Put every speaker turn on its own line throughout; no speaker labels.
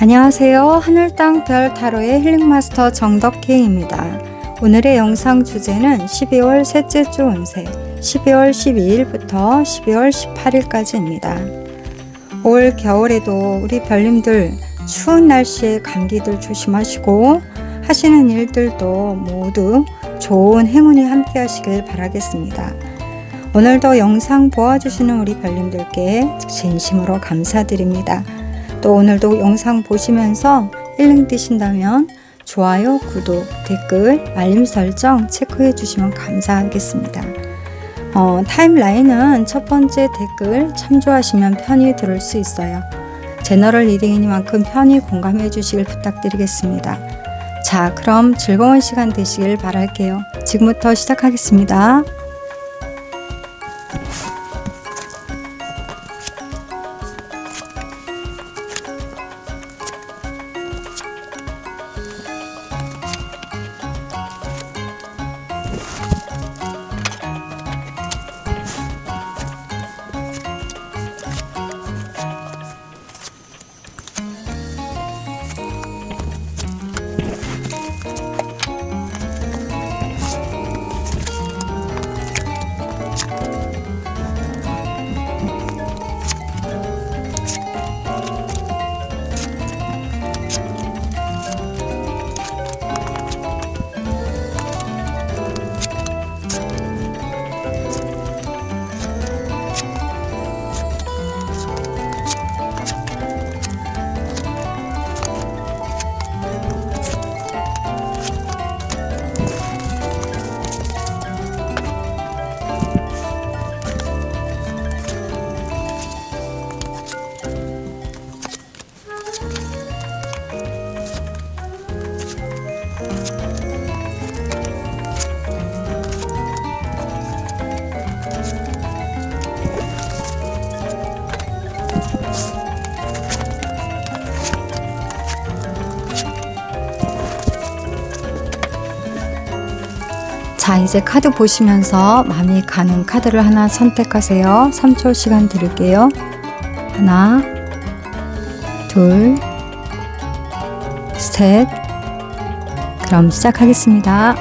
안녕하세요. 하늘, 땅, 별 타로의 힐링마스터 정덕혜입니다. 오늘의 영상 주제는 12월 셋째 주 운세 12월 12일부터 12월 18일까지입니다. 올 겨울에도 우리 별님들 추운 날씨에 감기들 조심하시고 하시는 일들도 모두 좋은 행운이 함께 하시길 바라겠습니다. 오늘도 영상 보아주시는 우리 별님들께 진심으로 감사드립니다. 또 오늘도 영상 보시면서 힐링 되신다면 좋아요, 구독, 댓글, 알림 설정 체크해 주시면 감사하겠습니다. 타임라인은 첫 번째 댓글 참조하시면 편히 들을 수 있어요. 제너럴 리딩이니만큼 편히 공감해 주시길 부탁드리겠습니다. 자, 그럼 즐거운 시간 되시길 바랄게요. 지금부터 시작하겠습니다. 자, 이제 카드 보시면서 마음이 가는 카드를 하나 선택하세요. 3초 시간 드릴게요. 하나, 둘, 셋. 그럼 시작하겠습니다.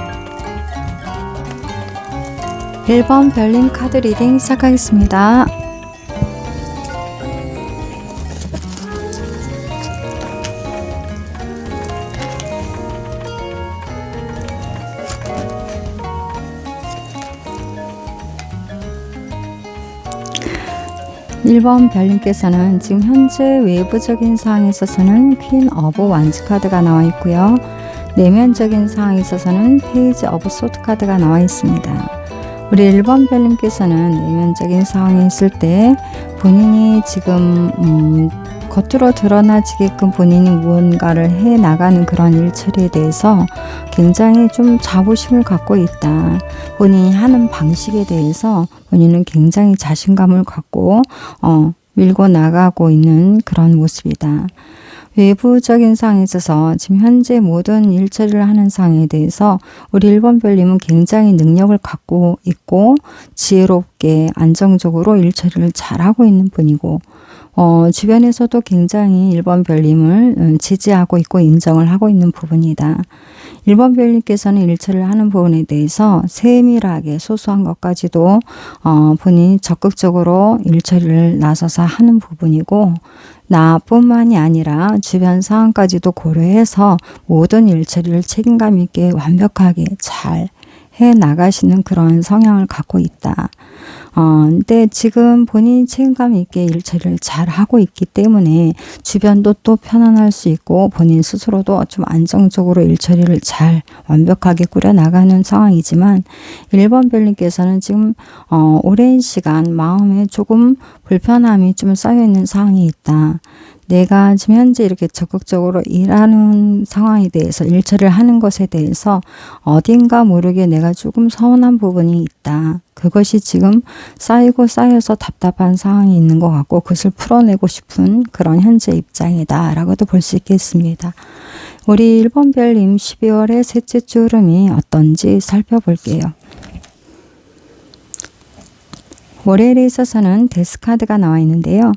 1번 별님 카드 리딩 시작하겠습니다. 일 번 별님께서는 지금 현재 외부적인 상황에 있어서는 퀸 오브 완즈 카드가 나와 있고요. 내면적인 상황에 있어서는 페이지 오브 소드 카드가 나와 있습니다. 우리 1번 별님께서는 내면적인 상황에 있을 때 본인이 지금 겉으로 드러나지게끔 본인이 무언가를 해 나가는 그런 일처리에 대해서 굉장히 좀 자부심을 갖고 있다. 본인이 하는 방식에 대해서 본인은 굉장히 자신감을 갖고 밀고 나가고 있는 그런 모습이다. 외부적인 상황에 있어서 지금 현재 모든 일처리를 하는 상황에 대해서 우리 1번 별님은 굉장히 능력을 갖고 있고 지혜롭게 안정적으로 일처리를 잘하고 있는 분이고 주변에서도 굉장히 1번 별님을 지지하고 있고 인정을 하고 있는 부분이다. 1번 별님께서는 일처리를 하는 부분에 대해서 세밀하게 소소한 것까지도 본인이 적극적으로 일처리를 나서서 하는 부분이고 나뿐만이 아니라 주변 상황까지도 고려해서 모든 일처리를 책임감 있게 완벽하게 잘 해 나가시는 그런 성향을 갖고 있다. 근데 지금 본인이 책임감 있게 일처리를 잘 하고 있기 때문에 주변도 또 편안할 수 있고 본인 스스로도 좀 안정적으로 일처리를 잘 완벽하게 꾸려 나가는 상황이지만 1번 별님께서는 지금 오랜 시간 마음에 조금 불편함이 좀 쌓여 있는 상황이 있다. 내가 지금 현재 이렇게 적극적으로 일하는 상황에 대해서 일처리를 하는 것에 대해서 어딘가 모르게 내가 조금 서운한 부분이 있다. 그것이 지금 쌓이고 쌓여서 답답한 상황이 있는 것 같고 그것을 풀어내고 싶은 그런 현재 입장이다 라고도 볼 수 있겠습니다. 우리 1번 별님 12월의 셋째 주 흐름이 어떤지 살펴볼게요. 월요일에 있어서는 데스카드가 나와 있는데요.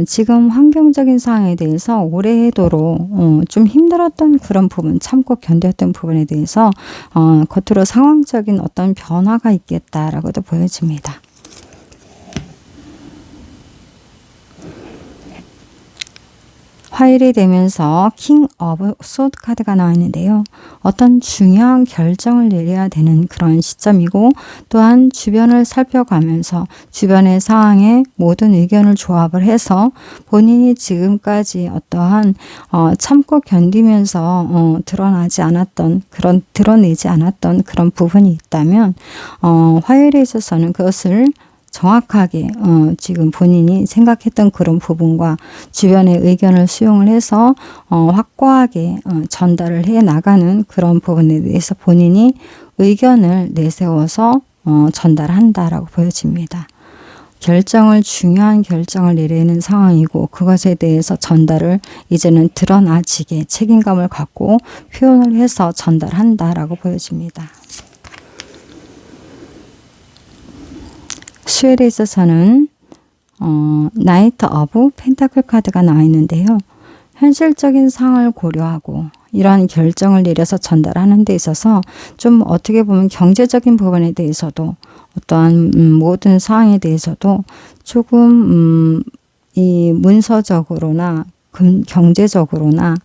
지금 환경적인 상황에 대해서 오래도록 좀 힘들었던 그런 부분, 참고 견뎠던 부분에 대해서 겉으로 상황적인 어떤 변화가 있겠다라고도 보여집니다. 화일이 되면서 킹 오브 소드 카드가 나와 있는데요. 어떤 중요한 결정을 내려야 되는 그런 시점이고, 또한 주변을 살펴가면서 주변의 상황에 모든 의견을 조합을 해서 본인이 지금까지 어떠한 참고 견디면서 드러내지 않았던 그런 부분이 있다면 화일에 있어서는 그것을 정확하게 지금 본인이 생각했던 그런 부분과 주변의 의견을 수용을 해서 확고하게 전달을 해 나가는 그런 부분에 대해서 본인이 의견을 내세워서 전달한다라고 보여집니다. 중요한 결정을 내리는 상황이고, 그것에 대해서 전달을 이제는 드러나지게 책임감을 갖고 표현을 해서 전달한다라고 보여집니다. 수엘에 있어서는 나이트 오브 펜타클 카드가 나와 있는데요. 현실적인 상황을 고려하고 이러한 결정을 내려서 전달하는 데 있어서 좀 어떻게 보면 경제적인 부분에 대해서도 어떠한 모든 상황에 대해서도 조금 이 문서적으로나 경제적으로나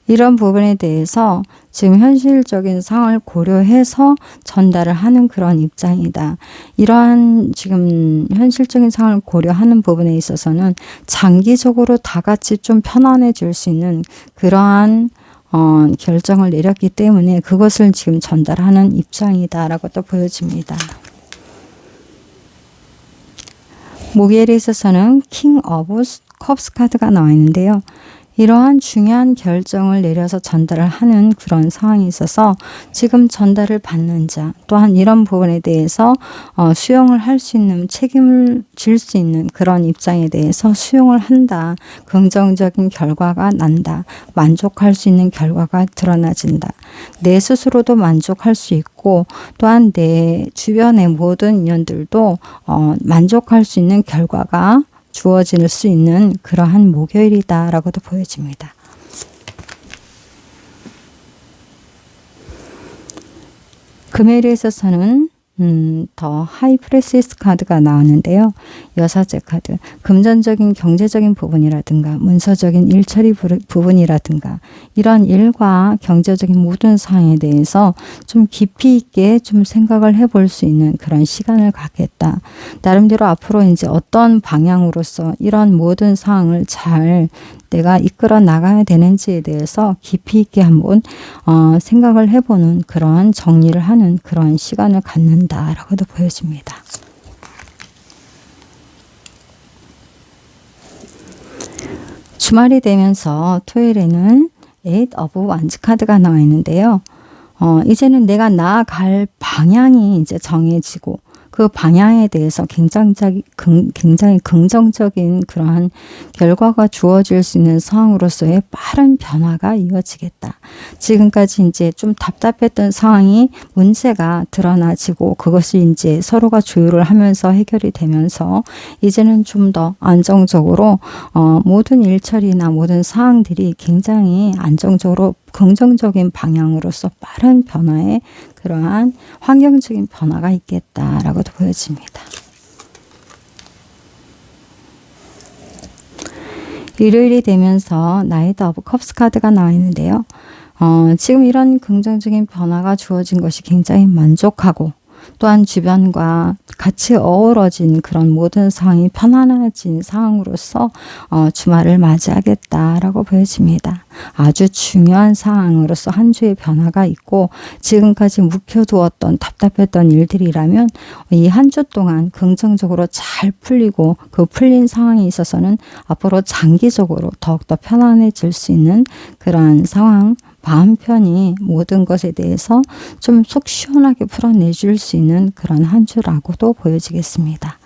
이런 부분에 대해서 지금 현실적인 상황을 고려해서 전달을 하는 그런 입장이다. 이러한 지금 현실적인 상황을 고려하는 부분에 있어서는 장기적으로 다 같이 좀 편안해질 수 있는 그러한 결정을 내렸기 때문에 그것을 지금 전달하는 입장이다라고 또 보여집니다. 모기엘에 있어서는 킹 오브 컵스 카드가 나와 있는데요. 이러한 중요한 결정을 내려서 전달을 하는 그런 상황이 있어서 지금 전달을 받는 자, 또한 이런 부분에 대해서 수용을 할 수 있는, 책임을 질 수 있는 그런 입장에 대해서 수용을 한다. 긍정적인 결과가 난다. 만족할 수 있는 결과가 드러나진다. 내 스스로도 만족할 수 있고, 또한 내 주변의 모든 인연들도 만족할 수 있는 결과가 주어질 수 있는 그러한 목요일이다 라고도 보여집니다. 금요일에 있어서는 더 하이프레시스 카드가 나왔는데요. 여사제 카드, 금전적인 경제적인 부분이라든가 문서적인 일처리 부분이라든가 이런 일과 경제적인 모든 사항에 대해서 좀 깊이 있게 좀 생각을 해볼 수 있는 그런 시간을 갖겠다. 나름대로 앞으로 이제 어떤 방향으로서 이런 모든 상황을 잘 내가 이끌어 나가야 되는지에 대해서 깊이 있게 한번 생각을 해보는 그런 정리를 하는 그런 시간을 갖는다라고도 보여집니다. 주말이 되면서 토요일에는 8 of Wands 카드가 나와 있는데요. 이제는 내가 나아갈 방향이 이제 정해지고 그 방향에 대해서 굉장히 긍정적인 그러한 결과가 주어질 수 있는 상황으로서의 빠른 변화가 이어지겠다. 지금까지 이제 좀 답답했던 상황이 문제가 드러나지고 그것이 이제 서로가 조율을 하면서 해결이 되면서 이제는 좀 더 안정적으로 모든 일처리나 모든 상황들이 굉장히 안정적으로 긍정적인 방향으로서 빠른 변화에 그러한 환경적인 변화가 있겠다라고도 보여집니다. 일요일이 되면서 나이트 오브 컵스 카드가 나와 있는데요. 지금 이런 긍정적인 변화가 주어진 것이 굉장히 만족하고 또한 주변과 같이 어우러진 그런 모든 상황이 편안해진 상황으로서 주말을 맞이하겠다라고 보여집니다. 아주 중요한 상황으로서 한 주의 변화가 있고 지금까지 묵혀두었던 답답했던 일들이라면 이 한 주 동안 긍정적으로 잘 풀리고 그 풀린 상황에 있어서는 앞으로 장기적으로 더욱더 편안해질 수 있는 그러한 상황, 마음 편히 모든 것에 대해서 좀 속 시원하게 풀어내줄 수 있는 그런 한 주라고도 보여지겠습니다.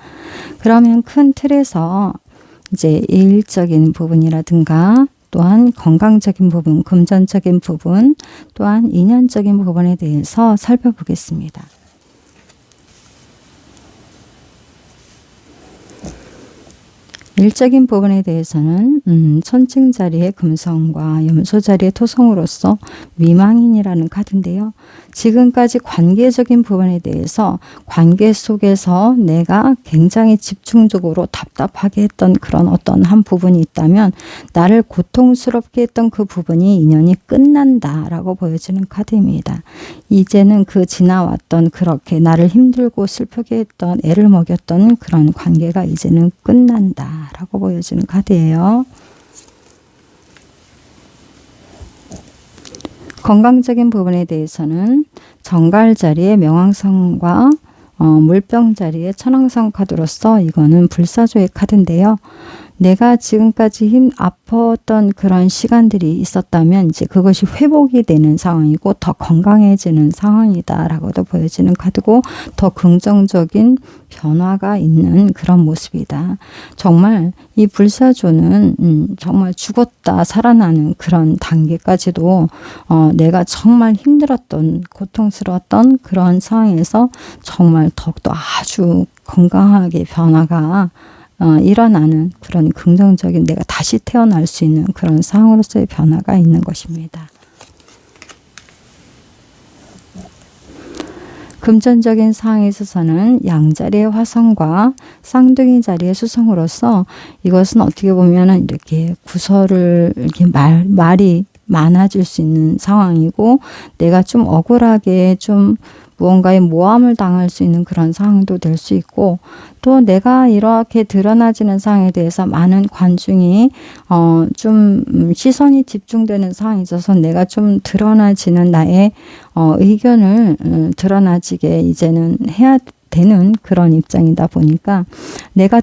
그러면 큰 틀에서 이제 일적인 부분이라든가 또한 건강적인 부분, 금전적인 부분, 또한 인연적인 부분에 대해서 살펴보겠습니다. 일적인 부분에 대해서는 천칭 자리의 금성과 염소 자리의 토성으로서 미망인이라는 카드인데요. 지금까지 관계적인 부분에 대해서 관계 속에서 내가 굉장히 집중적으로 답답하게 했던 그런 어떤 한 부분이 있다면 나를 고통스럽게 했던 그 부분이 인연이 끝난다라고 보여지는 카드입니다. 이제는 그 지나왔던 그렇게 나를 힘들고 슬프게 했던 애를 먹였던 그런 관계가 이제는 끝난다라고 보여지는 카드예요. 건강적인 부분에 대해서는 정갈 자리의 명왕성과 물병 자리의 천왕성 카드로서 이거는 불사조의 카드인데요. 내가 지금까지 아팠던 그런 시간들이 있었다면 이제 그것이 회복이 되는 상황이고 더 건강해지는 상황이다라고도 보여지는 카드고 더 긍정적인 변화가 있는 그런 모습이다. 정말 이 불사조는 정말 죽었다 살아나는 그런 단계까지도 내가 정말 힘들었던 고통스러웠던 그런 상황에서 정말 더욱더 아주 건강하게 변화가 일어나는 그런 긍정적인 내가 다시 태어날 수 있는 그런 상황으로서의 변화가 있는 것입니다. 금전적인 상황에 있어서는 양자리의 화성과 쌍둥이 자리의 수성으로서 이것은 어떻게 보면은 이렇게 구설을 이렇게 말이 많아질 수 있는 상황이고 내가 좀 억울하게 좀 무언가에 모함을 당할 수 있는 그런 상황도 될 수 있고 또 내가 이렇게 드러나지는 상황에 대해서 많은 관중이 좀 시선이 집중되는 상황이 있어서 내가 좀 드러나지는 나의 의견을 드러나지게 이제는 해야 되는 그런 입장이다 보니까 내가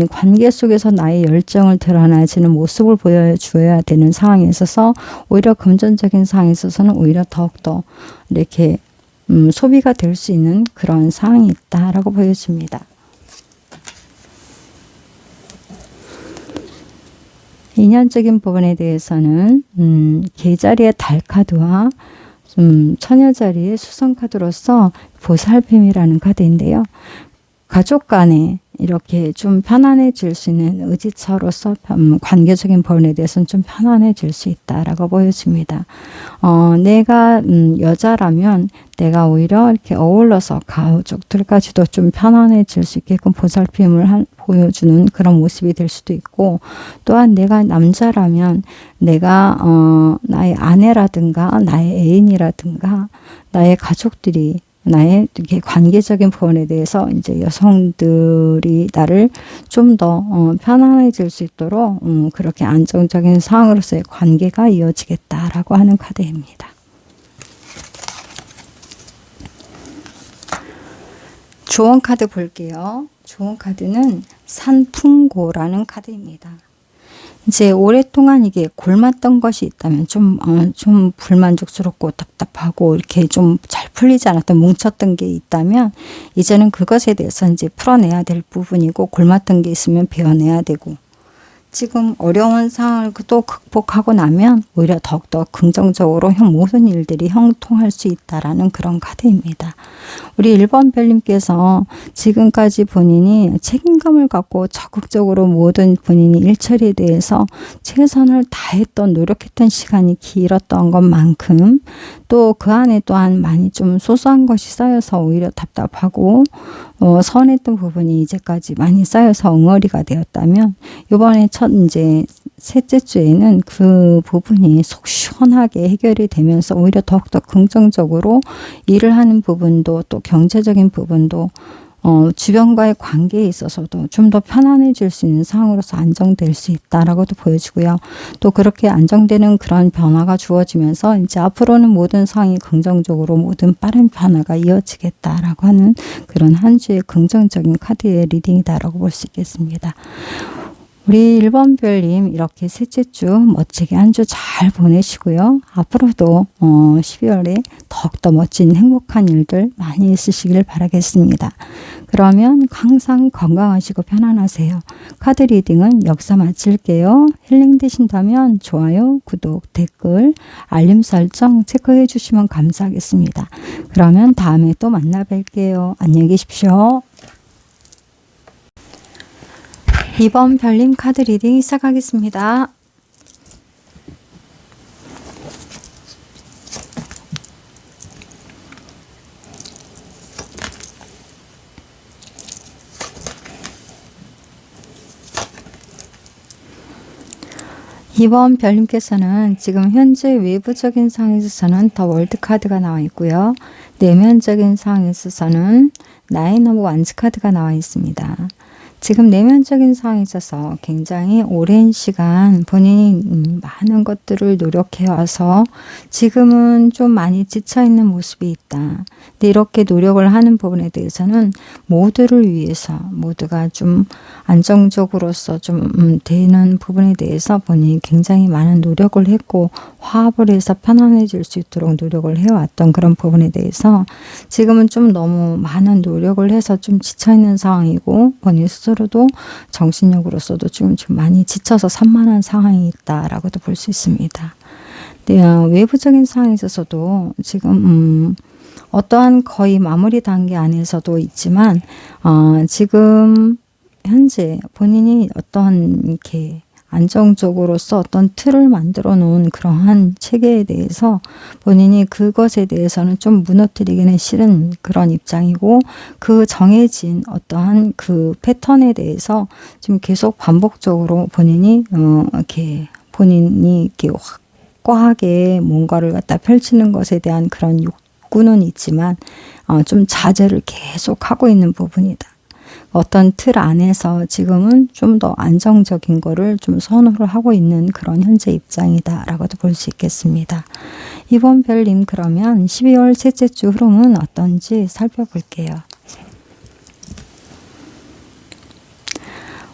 관계 속에서 나의 열정을 드러나지는 모습을 보여줘야 되는 상황에 있어서 오히려 금전적인 상황에 있어서는 오히려 더욱더 이렇게 소비가 될 수 있는 그런 상황이 있다라고 보여집니다. 인연적인 부분에 대해서는 계자리의 달카드와 처녀자리의 수성카드로서 보살핌이라는 카드인데요. 가족 간에 이렇게 좀 편안해질 수 있는 의지처로서 관계적인 부분에 대해서는 좀 편안해질 수 있다라고 보여집니다. 내가 여자라면 내가 오히려 이렇게 어울러서 가족들까지도 좀 편안해질 수 있게끔 보살핌을 보여주는 그런 모습이 될 수도 있고 또한 내가 남자라면 내가 나의 아내라든가 나의 애인이라든가 나의 가족들이 나의 이렇게 관계적인 부분에 대해서 이제 여성들이 나를 좀 더 편안해질 수 있도록 그렇게 안정적인 상황으로서의 관계가 이어지겠다라고 하는 카드입니다. 조언 카드 볼게요. 조언 카드는 산풍고라는 카드입니다. 이제 오랫동안 이게 골랐던 것이 있다면 좀 불만족스럽고 답답하고 이렇게 좀 잘 풀리지 않았던 뭉쳤던 게 있다면 이제는 그것에 대해서 이제 풀어내야 될 부분이고 골랐던 게 있으면 베어내야 되고 지금 어려운 상황을 또 극복하고 나면 오히려 더욱더 긍정적으로 모든 일들이 형통할 수 있다라는 그런 카드입니다. 우리 1번 별님께서 지금까지 본인이 책임감을 갖고 적극적으로 모든 본인이 일처리에 대해서 최선을 다했던 노력했던 시간이 길었던 것만큼 또 그 안에 또한 많이 좀 소소한 것이 쌓여서 오히려 답답하고 서운했던 부분이 이제까지 많이 쌓여서 엉어리가 되었다면 이번에 이제 셋째 주에는 그 부분이 속 시원하게 해결이 되면서 오히려 더욱더 긍정적으로 일을 하는 부분도 또 경제적인 부분도 주변과의 관계에 있어서도 좀 더 편안해질 수 있는 상황으로서 안정될 수 있다라고도 보여지고요. 또 그렇게 안정되는 그런 변화가 주어지면서 이제 앞으로는 모든 상황이 긍정적으로 모든 빠른 변화가 이어지겠다라고 하는 그런 한 주의 긍정적인 카드의 리딩이다라고 볼 수 있겠습니다. 우리 1번 별님 이렇게 셋째 주 멋지게 한 주 잘 보내시고요. 앞으로도 12월에 더욱더 멋진 행복한 일들 많이 있으시길 바라겠습니다. 그러면 항상 건강하시고 편안하세요. 카드 리딩은 여기서 마칠게요. 힐링 되신다면 좋아요, 구독, 댓글, 알림 설정 체크해 주시면 감사하겠습니다. 그러면 다음에 또 만나 뵐게요. 안녕히 계십시오. 이번 별님 카드 리딩 시작하겠습니다. 이번 별님께서는 지금 현재 외부적인 상황에 있어서는 더 월드 카드가 나와 있고요. 내면적인 상황에 있어서는 나인 오브 완즈 카드가 나와 있습니다. 지금 내면적인 상황에 있어서 굉장히 오랜 시간 본인이 많은 것들을 노력해 와서 지금은 좀 많이 지쳐있는 모습이 있다. 근데 이렇게 노력을 하는 부분에 대해서는 모두를 위해서 모두가 좀 안정적으로서 좀 되는 부분에 대해서 본인이 굉장히 많은 노력을 했고 화합을 해서 편안해질 수 있도록 노력을 해왔던 그런 부분에 대해서 지금은 좀 너무 많은 노력을 해서 좀 지쳐있는 상황이고 본인 스스로도 정신력으로서도 좀 많이 지쳐서 산만한 상황이 있다라고도 볼 수 있습니다. 네, 외부적인 상황에 있어서도 지금 어떠한 거의 마무리 단계 안에서도 있지만 지금 현재 본인이 어떤 이렇게 안정적으로서 어떤 틀을 만들어 놓은 그러한 체계에 대해서 본인이 그것에 대해서는 좀 무너뜨리기는 싫은 그런 입장이고 그 정해진 어떠한 그 패턴에 대해서 지금 계속 반복적으로 본인이 이렇게 확고하게 뭔가를 갖다 펼치는 것에 대한 그런 욕구는 있지만 좀 자제를 계속 하고 있는 부분이다. 어떤 틀 안에서 지금은 좀 더 안정적인 거를 좀 선호를 하고 있는 그런 현재 입장이다 라고도 볼 수 있겠습니다. 이번 별님 그러면 12월 셋째 주 흐름은 어떤지 살펴볼게요.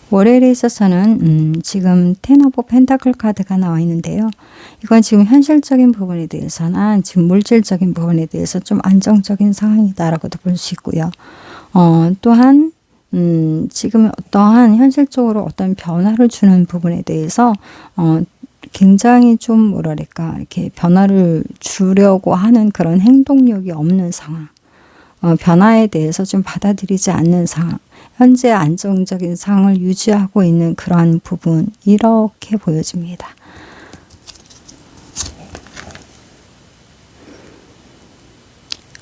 월요일에 있어서는 지금 텐 오브 펜타클 카드가 나와 있는데요. 이건 지금 현실적인 부분에 대해서나 지금 물질적인 부분에 대해서 좀 안정적인 상황이다 라고도 볼 수 있고요. 또한 지금 어떠한 현실적으로 어떤 변화를 주는 부분에 대해서 굉장히 좀 뭐랄까 이렇게 변화를 주려고 하는 그런 행동력이 없는 상황, 변화에 대해서 좀 받아들이지 않는 상황, 현재 안정적인 상황을 유지하고 있는 그러한 부분 이렇게 보여집니다.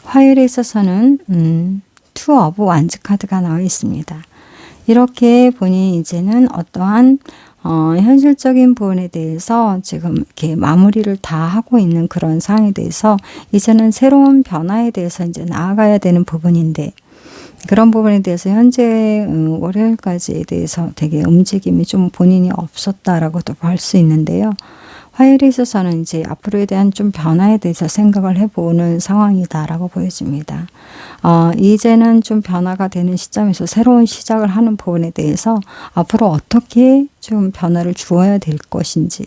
화요일에 있어서는 투 오브 완즈 카드가 나와 있습니다. 이렇게 본인이 이제는 어떠한 현실적인 부분에 대해서 지금 이렇게 마무리를 다 하고 있는 그런 상황에 대해서 이제는 새로운 변화에 대해서 이제 나아가야 되는 부분인데 그런 부분에 대해서 현재 월요일까지에 대해서 되게 움직임이 좀 본인이 없었다라고도 볼 수 있는데요. 화요일에 있어서는 이제 앞으로에 대한 좀 변화에 대해서 생각을 해보는 상황이다라고 보여집니다. 이제는 좀 변화가 되는 시점에서 새로운 시작을 하는 부분에 대해서 앞으로 어떻게 좀 변화를 주어야 될 것인지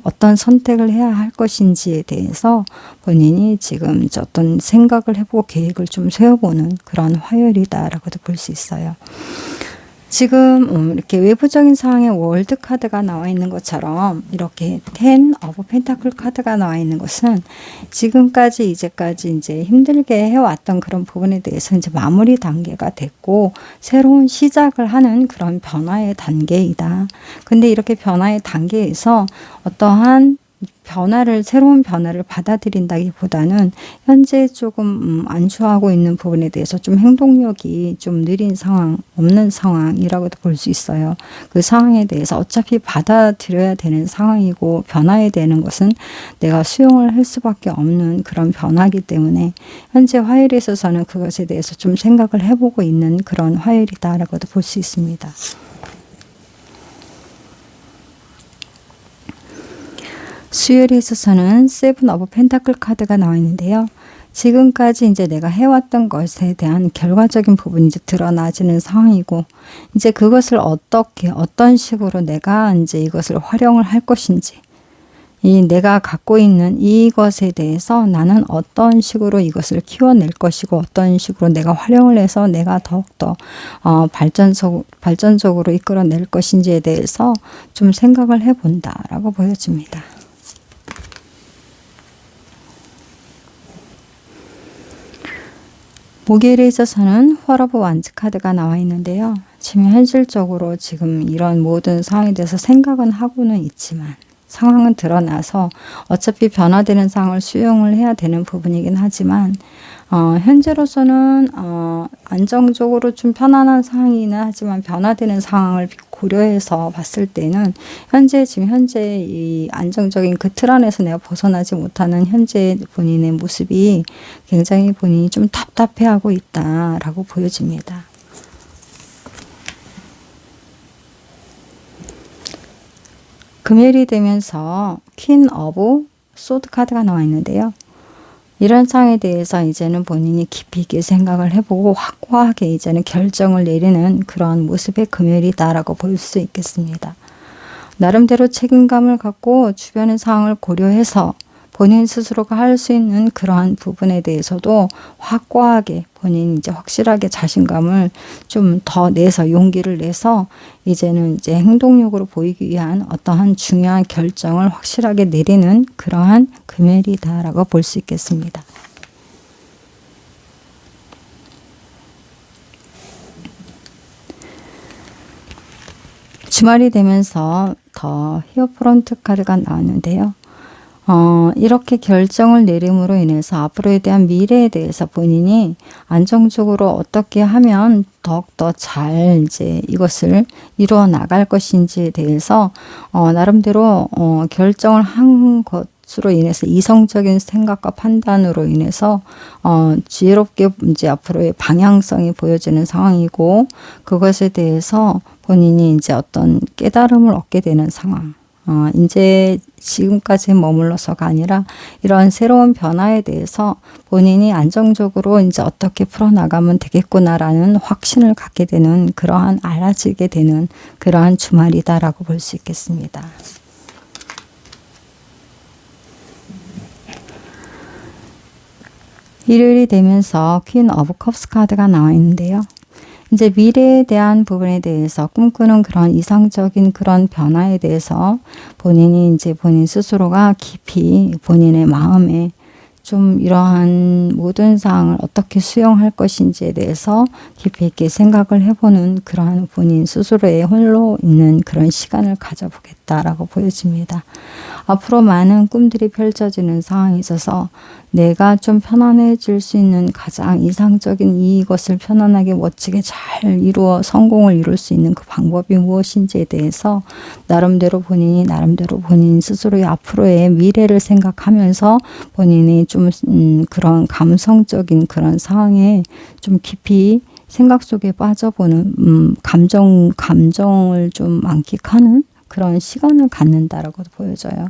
어떤 선택을 해야 할 것인지에 대해서 본인이 지금 어떤 생각을 해보고 계획을 좀 세워보는 그런 화요일이다라고도 볼 수 있어요. 지금 이렇게 외부적인 상황에 월드 카드가 나와 있는 것처럼 이렇게 텐 오브 펜타클 카드가 나와 있는 것은 지금까지 이제까지 이제 힘들게 해왔던 그런 부분에 대해서 이제 마무리 단계가 됐고 새로운 시작을 하는 그런 변화의 단계이다. 근데 이렇게 변화의 단계에서 어떠한 새로운 변화를 받아들인다기보다는 현재 조금 안주하고 있는 부분에 대해서 좀 행동력이 좀 느린 상황, 없는 상황이라고도 볼 수 있어요. 그 상황에 대해서 어차피 받아들여야 되는 상황이고 변화해야 되는 것은 내가 수용을 할 수밖에 없는 그런 변화이기 때문에 현재 화요일에 있어서는 그것에 대해서 좀 생각을 해보고 있는 그런 화요일이다라고도 볼 수 있습니다. 수요일에 있어서는 세븐 오브 펜타클 카드가 나와 있는데요. 지금까지 이제 내가 해왔던 것에 대한 결과적인 부분이 이제 드러나지는 상황이고, 이제 그것을 어떤 식으로 내가 이제 이것을 활용을 할 것인지, 내가 갖고 있는 이것에 대해서 나는 어떤 식으로 이것을 키워낼 것이고, 어떤 식으로 내가 활용을 해서 내가 더욱더 발전적으로 이끌어낼 것인지에 대해서 좀 생각을 해본다라고 보여집니다. 목요일에 있어서는 월 오브 완즈 카드가 나와 있는데요. 지금 현실적으로 지금 이런 모든 상황에 대해서 생각은 하고는 있지만 상황은 드러나서 어차피 변화되는 상황을 수용을 해야 되는 부분이긴 하지만 현재로서는 안정적으로 좀 편안한 상황이긴 하지만 변화되는 상황을 고려해서 봤을 때는 지금 현재 이 안정적인 그 틀 안에서 내가 벗어나지 못하는 현재 본인의 모습이 굉장히 본인이 좀 답답해하고 있다라고 보여집니다. 금요일이 되면서 퀸 오브 소드 카드가 나와 있는데요. 이런 상황에 대해서 이제는 본인이 깊이 있게 생각을 해보고 확고하게 이제는 결정을 내리는 그런 모습의 금요일이다라고 볼 수 있겠습니다. 나름대로 책임감을 갖고 주변의 상황을 고려해서 본인 스스로가 할 수 있는 그러한 부분에 대해서도 확고하게 본인이 이제 확실하게 자신감을 좀 더 내서 용기를 내서 이제는 이제 행동력으로 보이기 위한 어떠한 중요한 결정을 확실하게 내리는 그러한 금요일이다라고 볼 수 있겠습니다. 주말이 되면서 더 히어프론트 카드가 나왔는데요. 이렇게 결정을 내림으로 인해서 앞으로에 대한 미래에 대해서 본인이 안정적으로 어떻게 하면 더욱더 잘 이제 이것을 이루어 나갈 것인지에 대해서 나름대로 결정을 한 것으로 인해서 이성적인 생각과 판단으로 인해서 지혜롭게 이제 앞으로의 방향성이 보여지는 상황이고 그것에 대해서 본인이 이제 어떤 깨달음을 얻게 되는 상황. 이제 지금까지 머물러서가 아니라 이런 새로운 변화에 대해서 본인이 안정적으로 이제 어떻게 풀어나가면 되겠구나라는 확신을 갖게 되는 그러한 알아지게 되는 그러한 주말이다라고 볼 수 있겠습니다. 일요일이 되면서 퀸 오브 컵스 카드가 나와 있는데요. 이제 미래에 대한 부분에 대해서 꿈꾸는 그런 이상적인 그런 변화에 대해서 본인이 이제 본인 스스로가 깊이 본인의 마음에 좀 이러한 모든 사항을 어떻게 수용할 것인지에 대해서 깊이 있게 생각을 해보는 그러한 본인 스스로의 홀로 있는 그런 시간을 가져보겠다라고 보여집니다. 앞으로 많은 꿈들이 펼쳐지는 상황에 있어서 내가 좀 편안해질 수 있는 가장 이상적인 이것을 편안하게 멋지게 잘 이루어 성공을 이룰 수 있는 그 방법이 무엇인지에 대해서 나름대로 본인 스스로의 앞으로의 미래를 생각하면서 본인이 좀 그런 감성적인 그런 상황에 좀 깊이 생각 속에 빠져보는 감정을 좀 만끽하는 그런 시간을 갖는다라고 보여져요.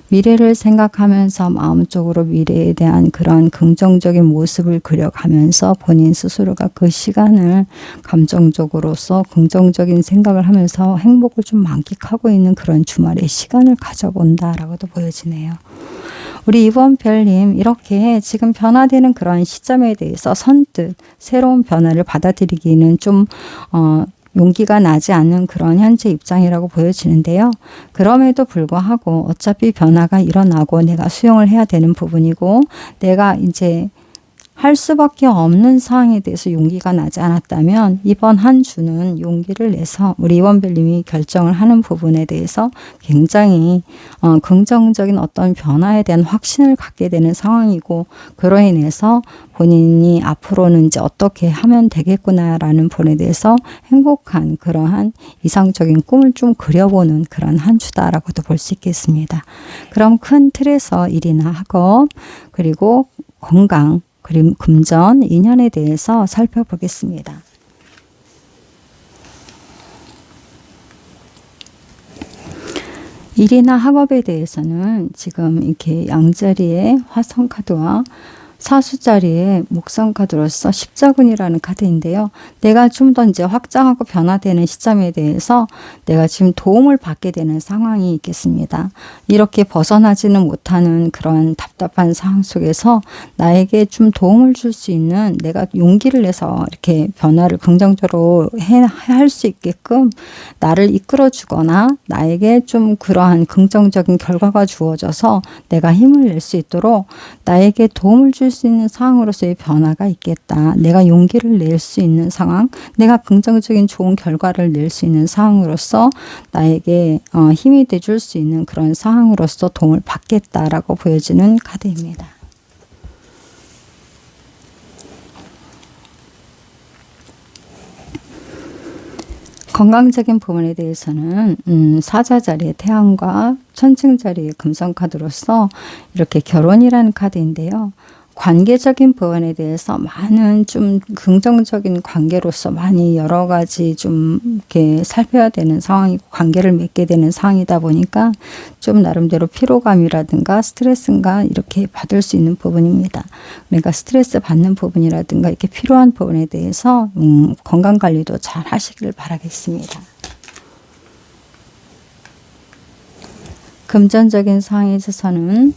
미래를 생각하면서 마음적으로 미래에 대한 그런 긍정적인 모습을 그려가면서 본인 스스로가 그 시간을 감정적으로서 긍정적인 생각을 하면서 행복을 좀 만끽하고 있는 그런 주말의 시간을 가져본다라고도 보여지네요. 우리 이번 별님 이렇게 지금 변화되는 그런 시점에 대해서 선뜻 새로운 변화를 받아들이기는 좀 용기가 나지 않는 그런 현재 입장이라고 보여지는데요. 그럼에도 불구하고 어차피 변화가 일어나고 내가 수용을 해야 되는 부분이고 내가 이제 할 수밖에 없는 상황에 대해서 용기가 나지 않았다면 이번 한 주는 용기를 내서 우리 이원별님이 결정을 하는 부분에 대해서 굉장히 긍정적인 어떤 변화에 대한 확신을 갖게 되는 상황이고 그로 인해서 본인이 앞으로는 이제 어떻게 하면 되겠구나라는 부분에 대해서 행복한 그러한 이상적인 꿈을 좀 그려보는 그런 한 주다라고도 볼 수 있겠습니다. 그럼 큰 틀에서 일이나 학업 그리고 건강 그리고 금전, 인연에 대해서 살펴보겠습니다. 일이나 학업에 대해서는 지금 이렇게 양자리에 화성 카드와 사수자리에 목성 카드로서 십자군이라는 카드인데요. 내가 좀 더 이제 확장하고 변화되는 시점에 대해서 내가 지금 도움을 받게 되는 상황이 있겠습니다. 이렇게 벗어나지는 못하는 그런 답답한 상황 속에서 나에게 좀 도움을 줄 수 있는 내가 용기를 내서 이렇게 변화를 긍정적으로 할 수 있게끔 나를 이끌어 주거나 나에게 좀 그러한 긍정적인 결과가 주어져서 내가 힘을 낼 수 있도록 나에게 도움을 줄 줄 수 있는 상황으로서의 변화가 있겠다. 내가 용기를 낼 수 있는 상황, 내가 긍정적인 좋은 결과를 낼 수 있는 상황으로서 나에게 힘이 돼 줄 수 있는 그런 상황으로서 도움을 받겠다라고 보여지는 카드입니다. 건강적인 부분에 대해서는 사자 자리의 태양과 천칭 자리의 금성 카드로서 이렇게 결혼이라는 카드인데요. 관계적인 부분에 대해서 많은 좀 긍정적인 관계로서 많이 여러 가지 좀 이렇게 살펴야 되는 상황이고 관계를 맺게 되는 상황이다 보니까 좀 나름대로 피로감이라든가 스트레스인가 이렇게 받을 수 있는 부분입니다. 그러니까 스트레스 받는 부분이라든가 이렇게 필요한 부분에 대해서 건강 관리도 잘 하시길 바라겠습니다. 금전적인 상황에 있어서는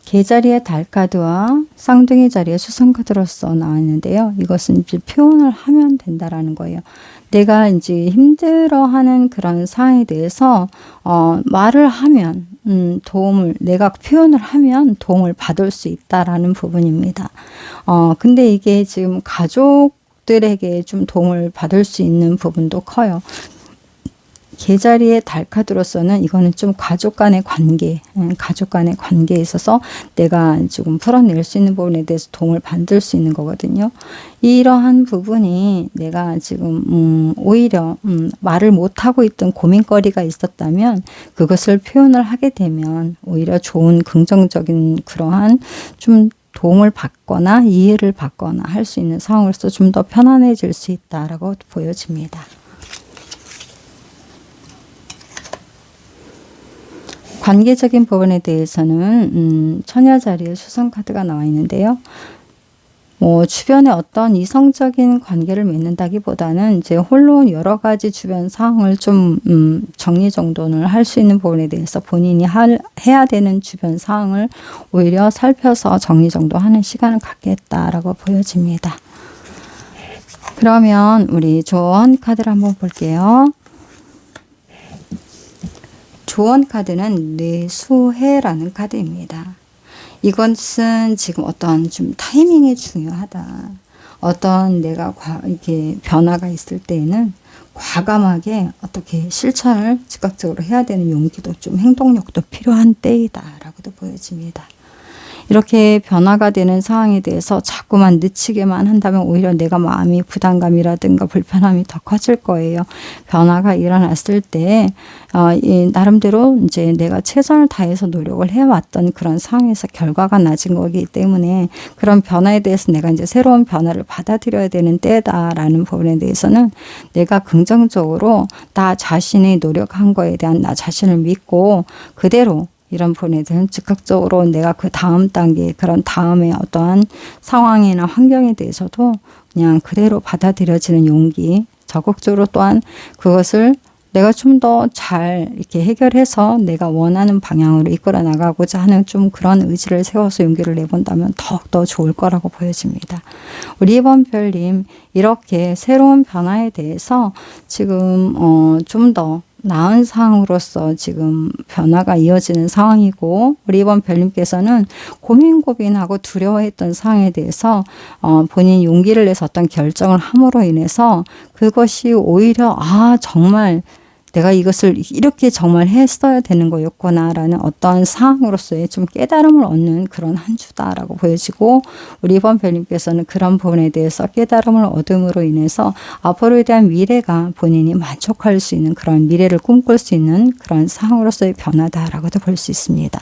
개자리의 달카드와 쌍둥이 자리의 수성카드로서 나와 있는데요. 이것은 이제 표현을 하면 된다라는 거예요. 내가 이제 힘들어하는 그런 상황에 대해서 말을 하면 내가 표현을 하면 도움을 받을 수 있다라는 부분입니다. 근데 이게 지금 가족들에게 좀 도움을 받을 수 있는 부분도 커요. 개자리의 달카드로서는 이거는 좀 가족 간의 관계에 있어서 내가 지금 풀어낼 수 있는 부분에 대해서 도움을 받을 수 있는 거거든요. 이러한 부분이 내가 지금 오히려 말을 못하고 있던 고민거리가 있었다면 그것을 표현을 하게 되면 오히려 좋은 긍정적인 그러한 좀 도움을 받거나 이해를 받거나 할 수 있는 상황으로서 좀 더 편안해질 수 있다라고 보여집니다. 관계적인 부분에 대해서는 처녀 자리에 수성 카드가 나와 있는데요. 주변에 어떤 이성적인 관계를 맺는다기보다는 이제 홀로 여러 가지 주변 상황을 좀 정리정돈을 할 수 있는 부분에 대해서 본인이 해야 되는 주변 상황을 오히려 살펴서 정리정돈하는 시간을 갖겠다라고 보여집니다. 그러면 우리 조언 카드를 한번 볼게요. 조언 카드는 뇌수해라는 카드입니다. 이것은 지금 어떤 좀 타이밍이 중요하다. 어떤 내가 이렇게 변화가 있을 때에는 과감하게 어떻게 실천을 즉각적으로 해야 되는 용기도 좀 행동력도 필요한 때이다라고도 보여집니다. 이렇게 변화가 되는 상황에 대해서 자꾸만 늦추게만 한다면 오히려 내가 마음이 부담감이라든가 불편함이 더 커질 거예요. 변화가 일어났을 때 나름대로 이제 내가 최선을 다해서 노력을 해왔던 그런 상황에서 결과가 낮은 거기 때문에 그런 변화에 대해서 내가 이제 새로운 변화를 받아들여야 되는 때다라는 부분에 대해서는 내가 긍정적으로 나 자신이 노력한 거에 대한 나 자신을 믿고 그대로 이런 부분에 대해서는 즉각적으로 내가 그 다음 단계 그런 다음에 어떠한 상황이나 환경에 대해서도 그냥 그대로 받아들여지는 용기, 적극적으로 또한 그것을 내가 좀 더 잘 이렇게 해결해서 내가 원하는 방향으로 이끌어 나가고자 하는 좀 그런 의지를 세워서 용기를 내본다면 더욱더 좋을 거라고 보여집니다. 우리 2번 별님, 이렇게 새로운 변화에 대해서 지금 좀 더 나은 상황으로서 지금 변화가 이어지는 상황이고 우리 2번 별님께서는 고민하고 두려워했던 상황에 대해서 본인 용기를 내서 어떤 결정을 함으로 인해서 그것이 오히려 정말 내가 이것을 이렇게 정말 했어야 되는 거였구나 라는 어떤 상황으로서의 좀 깨달음을 얻는 그런 한 주다라고 보여지고 우리 2번 별님께서는 그런 부분에 대해서 깨달음을 얻음으로 인해서 앞으로에 대한 미래가 본인이 만족할 수 있는 그런 미래를 꿈꿀 수 있는 그런 상황으로서의 변화다라고도 볼 수 있습니다.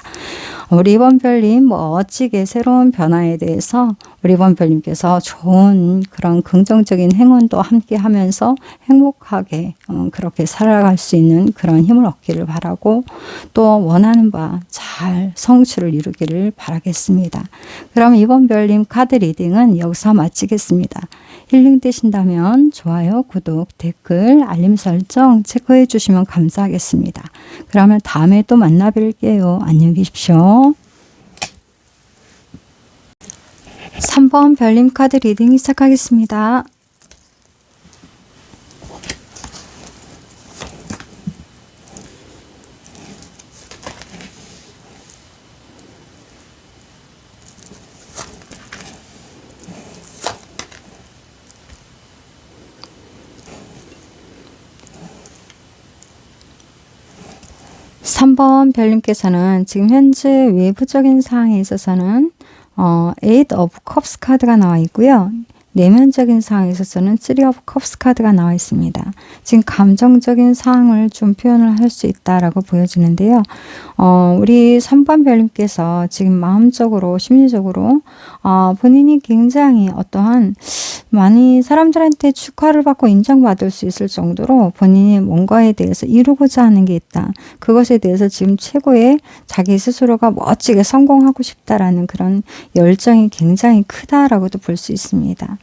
우리 2번 별님 멋지게 새로운 변화에 대해서 우리 2번 별님께서 좋은 그런 긍정적인 행운도 함께 하면서 행복하게 그렇게 살아갈 수 있는 그런 힘을 얻기를 바라고 또 원하는 바 잘 성취를 이루기를 바라겠습니다. 그럼 2번 별님 카드 리딩은 여기서 마치겠습니다. 힐링 되신다면 좋아요, 구독, 댓글, 알림 설정 체크해 주시면 감사하겠습니다. 그러면 다음에 또 만나 뵐게요. 안녕히 계십시오. 3번 별님 카드 리딩 시작하겠습니다. 3번 별님께서는 지금 현재 외부적인 상황에 있어서는 Eight of Cups 카드가 나와 있고요. 내면적인 상황에 있어서는 Three of Cups 카드가 나와 있습니다. 지금 감정적인 상황을 좀 표현을 할 수 있다라고 보여지는데요. 우리 3번 별님께서 지금 마음적으로, 심리적으로 본인이 굉장히 어떠한 많이 사람들한테 축하를 받고 인정받을 수 있을 정도로 본인이 뭔가에 대해서 이루고자 하는 게 있다. 그것에 대해서 지금 최고의 자기 스스로가 멋지게 성공하고 싶다라는 그런 열정이 굉장히 크다라고도 볼 수 있습니다.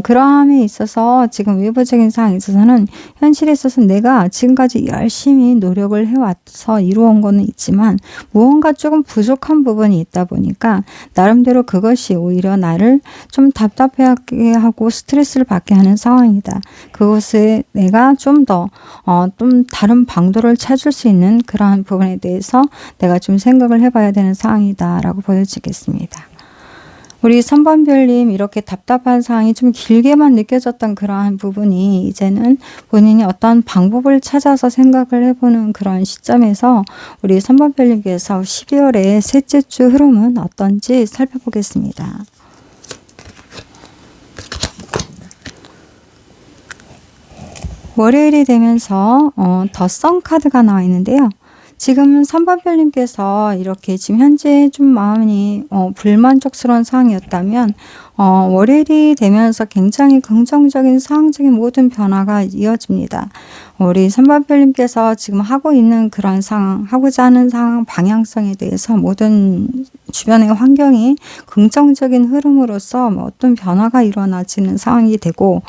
그러함에 있어서 지금 외부적인 상황에 있어서는 현실에 있어서 내가 지금까지 열심히 노력을 해와서 이루어온 거는 있지만 무언가 조금 부족한 부분이 있다 보니까 나름대로 그것이 오히려 나를 좀 답답해하게 하고 스트레스를 받게 하는 상황이다. 그것에 내가 좀 더 좀 다른 방도를 찾을 수 있는 그러한 부분에 대해서 내가 좀 생각을 해봐야 되는 상황이다 라고 보여지겠습니다. 우리 3번 별님 이렇게 답답한 상황이 좀 길게만 느껴졌던 그러한 부분이 이제는 본인이 어떤 방법을 찾아서 생각을 해보는 그런 시점에서 우리 3번 별님께서 12월의 셋째 주 흐름은 어떤지 살펴보겠습니다. 월요일이 되면서 더 선 카드가 나와 있는데요. 지금 3번 별님께서 이렇게 지금 현재 좀 마음이 불만족스러운 상황이었다면 월요일이 되면서 굉장히 긍정적인 상황적인 모든 변화가 이어집니다. 우리 3번 별님께서 지금 하고 있는 그런 상황, 하고자 하는 상황 방향성에 대해서 모든 주변의 환경이 긍정적인 흐름으로서 어떤 변화가 일어나지는 상황이 되고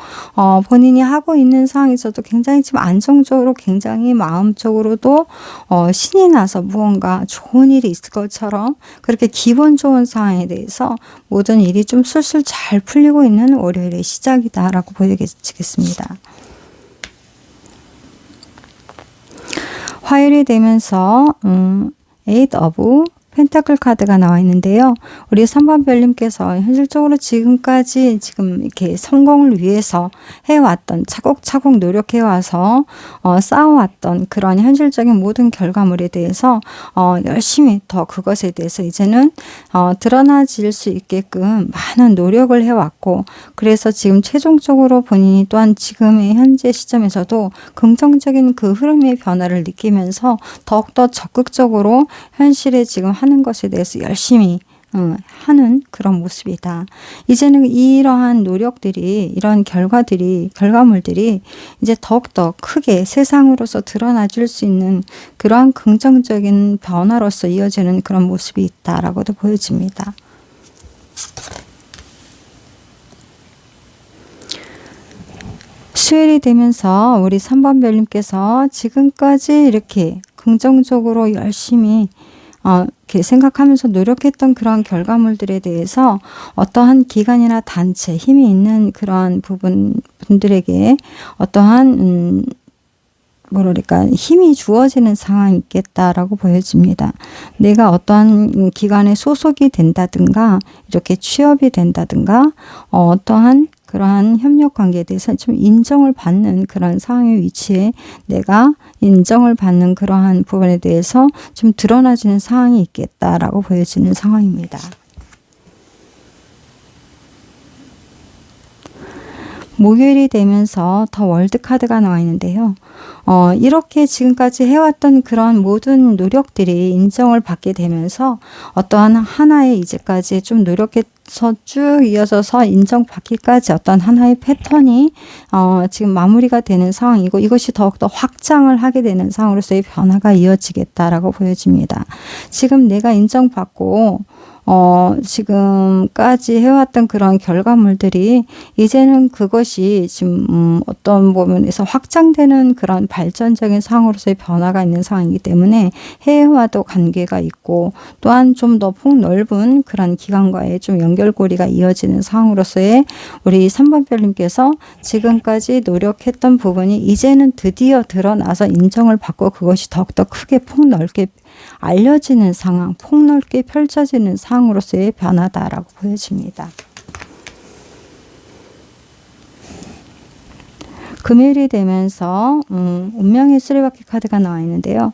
본인이 하고 있는 상황에서도 굉장히 지금 안정적으로 굉장히 마음적으로도 신이 나서 무언가 좋은 일이 있을 것처럼 그렇게 기분 좋은 상황에 대해서 모든 일이 좀 술술 잘 풀리고 있는 월요일의 시작이다 라고 보여지겠습니다. 화요일이 되면서 Eight of 펜타클 카드가 나와 있는데요. 우리 3번 별님께서 현실적으로 지금까지 지금 이렇게 성공을 위해서 해왔던 차곡차곡 노력해와서 쌓아왔던 그런 현실적인 모든 결과물에 대해서 열심히 더 그것에 대해서 이제는 드러나질 수 있게끔 많은 노력을 해왔고 그래서 지금 최종적으로 본인이 또한 지금의 현재 시점에서도 긍정적인 그 흐름의 변화를 느끼면서 더욱더 적극적으로 현실에 지금 하는 것에 대해서 열심히 하는 그런 모습이다. 이제는 이러한 노력들이 이런 결과물들이 이제 더욱더 크게 세상으로서 드러나줄 수 있는 그러한 긍정적인 변화로서 이어지는 그런 모습이 있다라고도 보여집니다. 수요일이 되면서 우리 3번 별님께서 지금까지 이렇게 긍정적으로 열심히 이렇게 생각하면서 노력했던 그런 결과물들에 대해서 어떠한 기관이나 단체, 힘이 있는 그러한 분들에게 어떠한 뭐랄까 힘이 주어지는 상황이 있겠다라고 보여집니다. 내가 어떠한 기관에 소속이 된다든가 이렇게 취업이 된다든가 어떠한 그러한 협력 관계에 대해서 좀 인정을 받는 그런 상황의 위치에 내가 인정을 받는 그러한 부분에 대해서 좀 드러나지는 상황이 있겠다라고 보여지는 상황입니다. 목요일이 되면서 더 월드 카드가 나와 있는데요. 이렇게 지금까지 해왔던 그런 모든 노력들이 인정을 받게 되면서 어떠한 하나의 이제까지 좀 노력해서 쭉 이어져서 인정받기까지 어떤 하나의 패턴이 지금 마무리가 되는 상황이고 이것이 더욱더 확장을 하게 되는 상황으로서의 변화가 이어지겠다라고 보여집니다. 지금 내가 인정받고 지금까지 해왔던 그런 결과물들이 이제는 그것이 지금 어떤 부분에서 확장되는 그런 발전적인 상황으로서의 변화가 있는 상황이기 때문에 해외와도 관계가 있고 또한 좀 더 폭넓은 그런 기관과의 좀 연결고리가 이어지는 상황으로서의 우리 3번 별님께서 지금까지 노력했던 부분이 이제는 드디어 드러나서 인정을 받고 그것이 더욱더 크게 폭넓게 알려지는 상황, 폭넓게 펼쳐지는 상황으로서의 변화다라고 보여집니다. 금요일이 되면서 운명의 수레바퀴 카드가 나와 있는데요.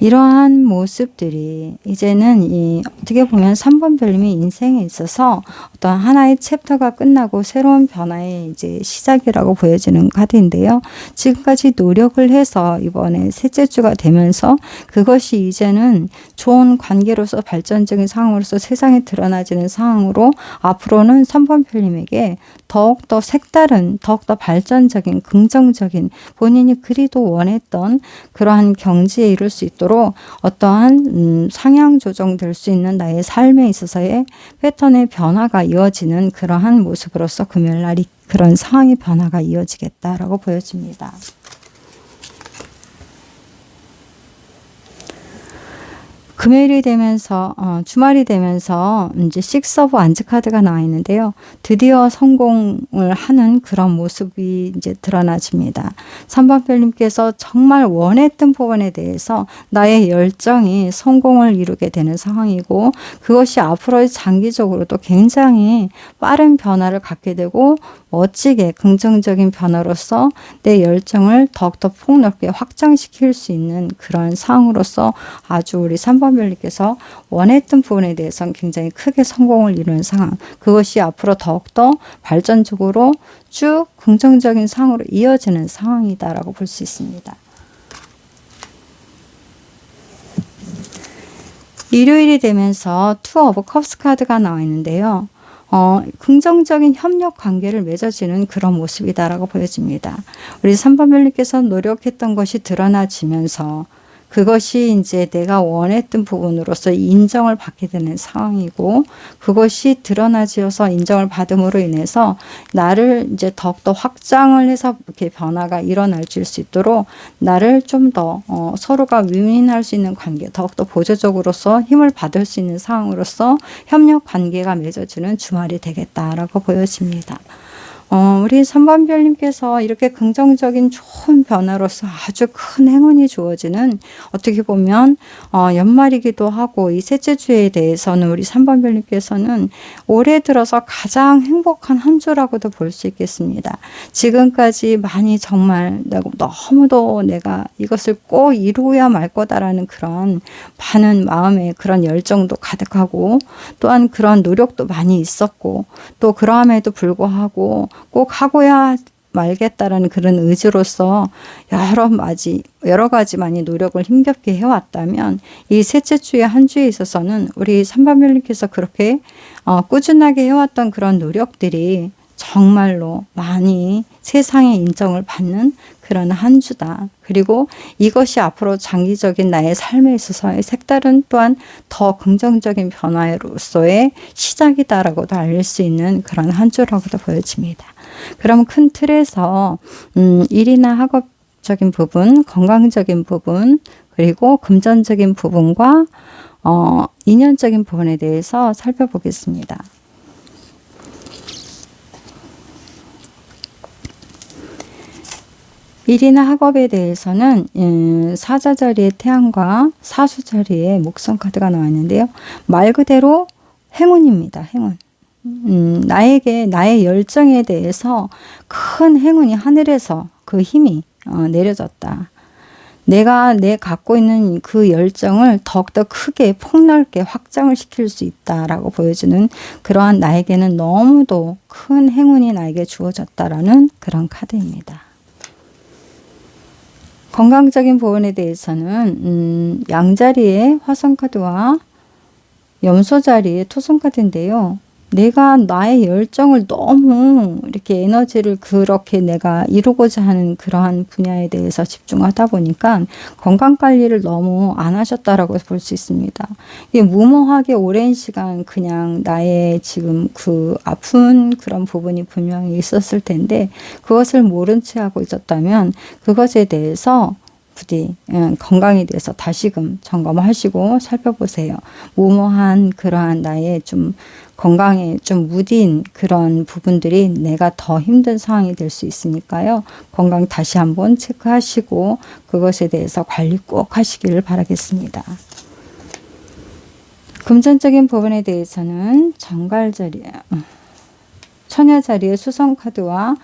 이러한 모습들이 이제는 어떻게 보면 3번 별님이 인생에 있어서 어떤 하나의 챕터가 끝나고 새로운 변화의 이제 시작이라고 보여지는 카드인데요. 지금까지 노력을 해서 이번에 셋째 주가 되면서 그것이 이제는 좋은 관계로서 발전적인 상황으로서 세상에 드러나지는 상황으로 앞으로는 3번 별님에게 더욱더 색다른, 더욱더 발전적인, 긍정적인 본인이 그리도 원했던 그러한 경지에 이룰 수 있도록 어떠한 상향 조정될 수 있는 나의 삶에 있어서의 패턴의 변화가 이어지는 그러한 모습으로서 금요일날이 그런 상황의 변화가 이어지겠다라고 보여집니다. 금요일이 되면서 주말이 되면서 이제 6 오브 완즈 카드가 나와 있는데요. 드디어 성공을 하는 그런 모습이 이제 드러나집니다. 3번 별님께서 정말 원했던 부분에 대해서 나의 열정이 성공을 이루게 되는 상황이고 그것이 앞으로 장기적으로도 굉장히 빠른 변화를 갖게 되고 멋지게 긍정적인 변화로서 내 열정을 더욱더 폭넓게 확장시킬 수 있는 그런 상황으로서 아주 우리 3번 별님께서 원했던 부분에 대해서는 굉장히 크게 성공을 이루는 상황, 그것이 앞으로 더욱더 발전적으로 쭉 긍정적인 상황으로 이어지는 상황이다라고 볼 수 있습니다. 일요일이 되면서 2 오브 컵스 카드가 나와 있는데요. 긍정적인 협력 관계를 맺어지는 그런 모습이다라고 보여집니다. 우리 3번 별님께서 노력했던 것이 드러나지면서 그것이 이제 내가 원했던 부분으로서 인정을 받게 되는 상황이고 그것이 드러나지어서 인정을 받음으로 인해서 나를 이제 더욱더 확장을 해서 이렇게 변화가 일어날 수 있도록 나를 좀 더 서로가 윈윈할 수 있는 관계, 더욱더 보조적으로서 힘을 받을 수 있는 상황으로서 협력 관계가 맺어지는 주말이 되겠다라고 보여집니다. 우리 3번 별님께서 이렇게 긍정적인 좋은 변화로서 아주 큰 행운이 주어지는 어떻게 보면 연말이기도 하고 이 셋째 주에 대해서는 우리 3번 별님께서는 올해 들어서 가장 행복한 한 주라고도 볼 수 있겠습니다. 지금까지 많이 정말 너무도 내가 이것을 꼭 이루어야 말 거다라는 그런 많은 마음의 그런 열정도 가득하고 또한 그런 노력도 많이 있었고 또 그러함에도 불구하고 꼭 하고야 말겠다라는 그런 의지로서 여러 가지 많이 노력을 힘겹게 해왔다면 이 셋째 주의 한 주에 있어서는 우리 3번 별님께서 그렇게 꾸준하게 해왔던 그런 노력들이 정말로 많이 세상의 인정을 받는 그런 한 주다. 그리고 이것이 앞으로 장기적인 나의 삶에 있어서의 색다른 또한 더 긍정적인 변화로서의 시작이다라고도 알릴 수 있는 그런 한 주라고도 보여집니다. 그럼 큰 틀에서 일이나 학업적인 부분, 건강적인 부분, 그리고 금전적인 부분과 인연적인 부분에 대해서 살펴보겠습니다. 일이나 학업에 대해서는 사자 자리의 태양과 사수 자리의 목성 카드가 나왔는데요. 말 그대로 행운입니다. 행운. 나에게 나의 열정에 대해서 큰 행운이 하늘에서 그 힘이 내려졌다. 내가 갖고 있는 그 열정을 더욱더 크게 폭넓게 확장을 시킬 수 있다라고 보여주는 그러한 나에게는 너무도 큰 행운이 나에게 주어졌다라는 그런 카드입니다. 건강적인 부분에 대해서는 양자리의 화성카드와 염소자리의 토성카드인데요. 내가 나의 열정을 너무 이렇게 에너지를 그렇게 내가 이루고자 하는 그러한 분야에 대해서 집중하다 보니까 건강관리를 너무 안 하셨다라고 볼 수 있습니다. 이게 무모하게 오랜 시간 그냥 나의 지금 그 아픈 그런 부분이 분명히 있었을 텐데 그것을 모른 채 하고 있었다면 그것에 대해서 부디 건강에 대해서 다시금 점검하시고 살펴보세요. 무모한 그러한 나의 좀 건강에 좀 무딘 그런 부분들이 내가 더 힘든 상황이 될 수 있으니까요. 건강 다시 한번 체크하시고 그것에 대해서 관리 꼭 하시기를 바라겠습니다. 금전적인 부분에 대해서는 정갈자리, 처녀자리의 수성카드와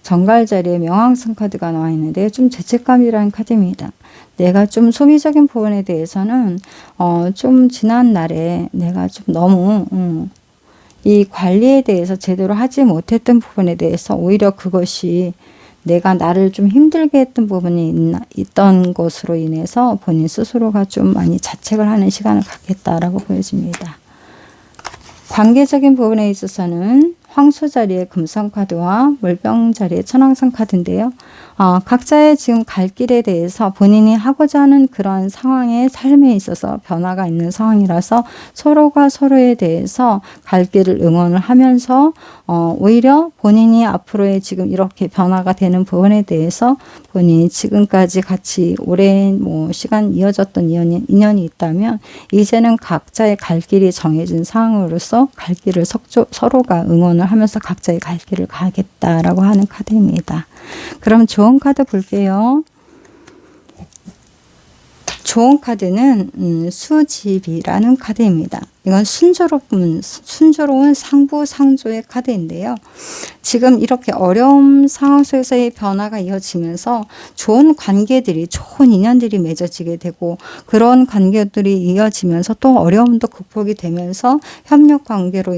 정갈 자리에 명왕성 카드가 나와 있는데 좀 죄책감이라는 카드입니다. 내가 좀 소비적인 부분에 대해서는 좀 지난 날에 내가 좀 너무 이 관리에 대해서 제대로 하지 못했던 부분에 대해서 오히려 그것이 내가 나를 좀 힘들게 했던 부분이 있던 것으로 인해서 본인 스스로가 좀 많이 자책을 하는 시간을 갖겠다라고 보여집니다. 관계적인 부분에 있어서는 황소 자리에 금성 카드와 물병 자리에 천왕성 카드인데요. 각자의 지금 갈 길에 대해서 본인이 하고자 하는 그런 상황의 삶에 있어서 변화가 있는 상황이라서 서로가 서로에 대해서 갈 길을 응원을 하면서 오히려 본인이 앞으로의 지금 이렇게 변화가 되는 부분에 대해서 본인이 지금까지 같이 오랜 시간 이어졌던 인연이 있다면 이제는 각자의 갈 길이 정해진 상황으로서 갈 길을 서로가 응원을 하면서 각자의 갈 길을 가겠다라고 하는 카드입니다. 그럼 좋은 카드 볼게요. 좋은 카드는 수집이라는 카드입니다. 이건 순조로운 상부상조의 카드인데요. 지금 이렇게 어려운 상황 속에서의 변화가 이어지면서 좋은 관계들이, 좋은 인연들이 맺어지게 되고 그런 관계들이 이어지면서 또 어려움도 극복이 되면서 협력 관계로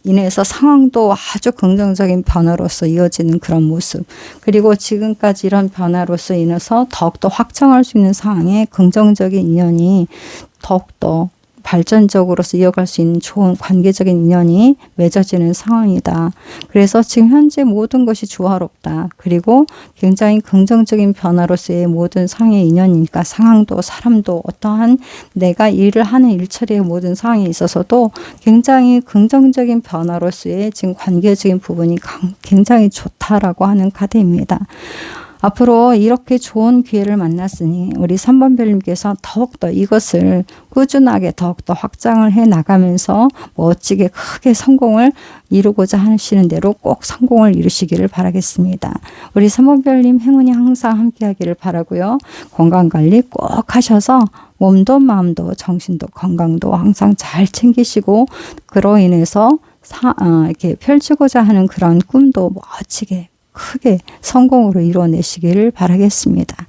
인해서 상황도 아주 긍정적인 변화로서 이어지는 그런 모습, 그리고 지금까지 이런 변화로서 인해서 더욱더 확장할 수 있는 상황에 긍정적인 인연이 더욱더 발전적으로서 이어갈 수 있는 좋은 관계적인 인연이 맺어지는 상황이다. 그래서 지금 현재 모든 것이 조화롭다. 그리고 굉장히 긍정적인 변화로서의 모든 상의 인연이니까 상황도 사람도 어떠한 내가 일을 하는 일처리의 모든 상황에 있어서도 굉장히 긍정적인 변화로서의 지금 관계적인 부분이 굉장히 좋다라고 하는 카드입니다. 앞으로 이렇게 좋은 기회를 만났으니 우리 3번 별님께서 더욱더 이것을 꾸준하게 더욱더 확장을 해 나가면서 멋지게 크게 성공을 이루고자 하시는 대로 꼭 성공을 이루시기를 바라겠습니다. 우리 3번 별님 행운이 항상 함께 하기를 바라고요. 건강관리 꼭 하셔서 몸도 마음도 정신도 건강도 항상 잘 챙기시고 그로 인해서 이렇게 펼치고자 하는 그런 꿈도 멋지게 크게 성공으로 이루어내시기를 바라겠습니다.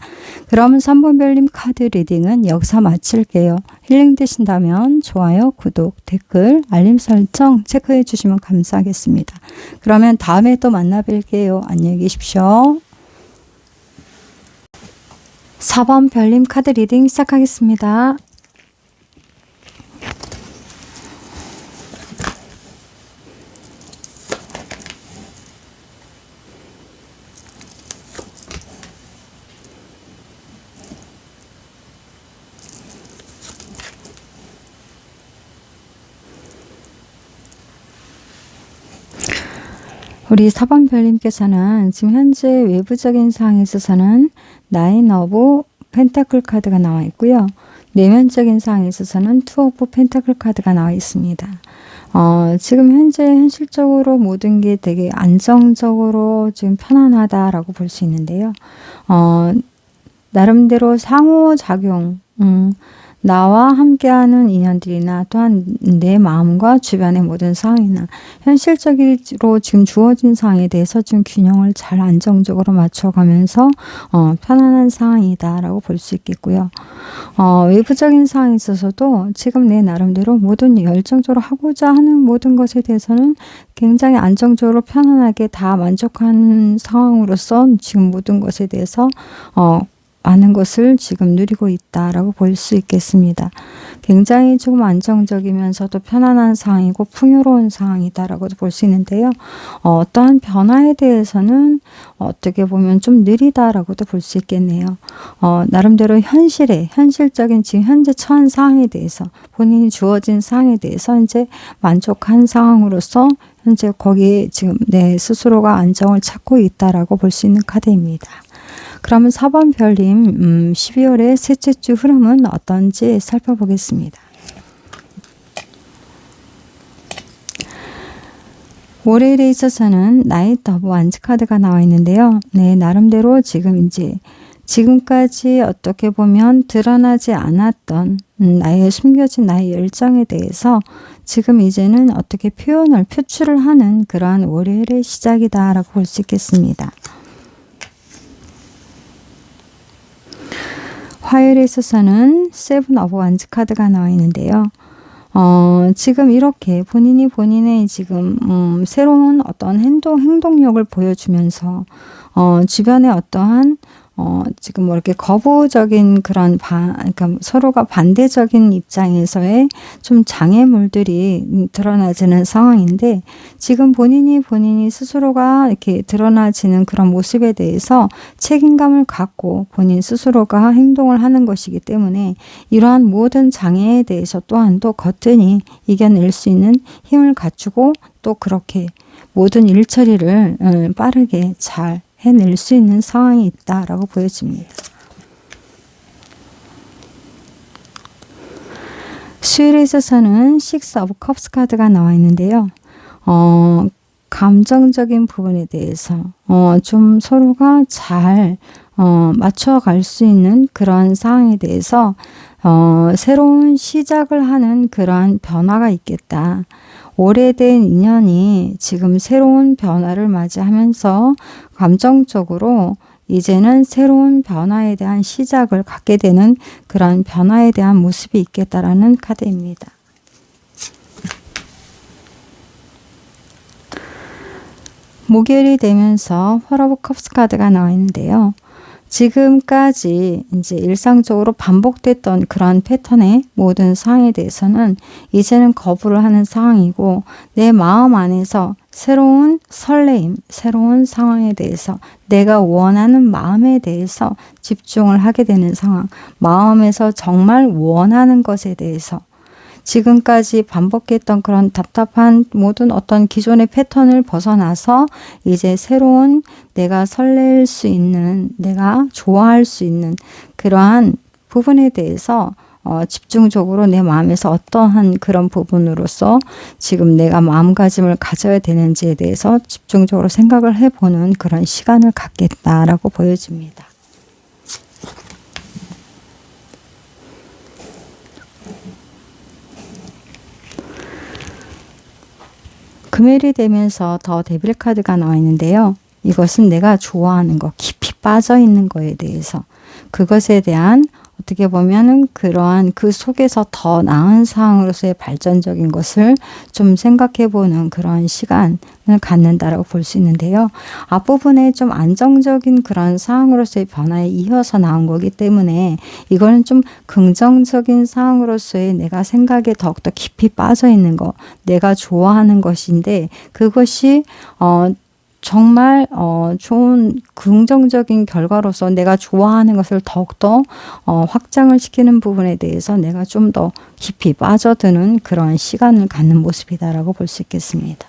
그러면 3번 별님 카드 리딩은 여기서 마칠게요. 힐링 되신다면 좋아요, 구독, 댓글, 알림 설정 체크해 주시면 감사하겠습니다. 그러면 다음에 또 만나 뵐게요. 안녕히 계십시오. 4번 별님 카드 리딩 시작하겠습니다. 우리 4번 별님께서는 지금 현재 외부적인 상황에 있어서는 나인 오브 펜타클 카드가 나와 있고요. 내면적인 상황에 있어서는 투 오브 펜타클 카드가 나와 있습니다. 지금 현재 현실적으로 모든 게 되게 안정적으로 지금 편안하다라고 볼 수 있는데요. 나름대로 상호작용, 나와 함께하는 인연들이나 또한 내 마음과 주변의 모든 상황이나 현실적으로 지금 주어진 상황에 대해서 좀 균형을 잘 안정적으로 맞춰가면서 편안한 상황이다라고 볼 수 있겠고요. 외부적인 상황에 있어서도 지금 내 나름대로 모든 열정적으로 하고자 하는 모든 것에 대해서는 굉장히 안정적으로 편안하게 다 만족하는 상황으로서 지금 모든 것에 대해서 많은 것을 지금 누리고 있다라고 볼 수 있겠습니다. 굉장히 조금 안정적이면서도 편안한 상황이고 풍요로운 상황이다라고도 볼 수 있는데요. 어떠한 변화에 대해서는 어떻게 보면 좀 느리다라고도 볼 수 있겠네요. 나름대로 현실적인 지금 현재 처한 상황에 대해서 본인이 주어진 상황에 대해서 이제 만족한 상황으로서 현재 거기에 지금 내 스스로가 안정을 찾고 있다라고 볼 수 있는 카드입니다. 그러면 4번 별님 12월의 셋째 주 흐름은 어떤지 살펴보겠습니다. 월요일에 있어서는 나이트 오브 완즈 카드가 나와 있는데요. 네, 나름대로 지금까지 어떻게 보면 드러나지 않았던 나의 숨겨진 나의 열정에 대해서 지금 이제는 어떻게 표출을 하는 그러한 월요일의 시작이다라고 볼 수 있겠습니다. 화요일에 있어서는 세븐 오브 완즈 카드가 나와 있는데요. 지금 이렇게 본인의 지금 새로운 어떤 행동력을 보여주면서 주변에 어떠한 지금 뭐 이렇게 거부적인 그런 그러니까 서로가 반대적인 입장에서의 좀 장애물들이 드러나지는 상황인데, 지금 본인이 스스로가 이렇게 드러나지는 그런 모습에 대해서 책임감을 갖고 본인 스스로가 행동을 하는 것이기 때문에 이러한 모든 장애에 대해서 또한 또 거뜬히 이겨낼 수 있는 힘을 갖추고 또 그렇게 모든 일 처리를 빠르게 잘 해낼 수 있는 상황이 있다라고 보여집니다. 수요일에 있어서는 식스 오브 컵스 카드가 나와 있는데요. 감정적인 부분에 대해서 좀 서로가 잘 맞춰갈 수 있는 그런 상황에 대해서 새로운 시작을 하는 그러한 변화가 있겠다. 오래된 인연이 지금 새로운 변화를 맞이하면서 감정적으로 이제는 새로운 변화에 대한 시작을 갖게 되는 그런 변화에 대한 모습이 있겠다라는 카드입니다. 목요일이 되면서 홀 오브 컵스 카드가 나와 있는데요. 지금까지 이제 일상적으로 반복됐던 그런 패턴의 모든 상황에 대해서는 이제는 거부를 하는 상황이고, 내 마음 안에서 새로운 설레임, 새로운 상황에 대해서 내가 원하는 마음에 대해서 집중을 하게 되는 상황, 마음에서 정말 원하는 것에 대해서 지금까지 반복했던 그런 답답한 모든 어떤 기존의 패턴을 벗어나서 이제 새로운 내가 설렐 수 있는, 내가 좋아할 수 있는 그러한 부분에 대해서 집중적으로 내 마음에서 어떠한 그런 부분으로서 지금 내가 마음가짐을 가져야 되는지에 대해서 집중적으로 생각을 해보는 그런 시간을 갖겠다라고 보여집니다. 금요일이 되면서 더 데빌 카드가 나와 있는데요. 이것은 내가 좋아하는 것, 깊이 빠져 있는 거에 대해서, 그것에 대한 어떻게 보면은 그러한 그 속에서 더 나은 상황으로서의 발전적인 것을 좀 생각해 보는 그런 시간을 갖는다라고 볼 수 있는데요. 앞부분에 좀 안정적인 그런 상황으로서의 변화에 이어서 나온 거기 때문에 이거는 좀 긍정적인 상황으로서의 내가 생각에 더욱더 깊이 빠져 있는 것, 내가 좋아하는 것인데 그것이 정말 좋은 긍정적인 결과로서 내가 좋아하는 것을 더욱더 확장을 시키는 부분에 대해서 내가 좀 더 깊이 빠져드는 그러한 시간을 갖는 모습이다라고 볼 수 있겠습니다.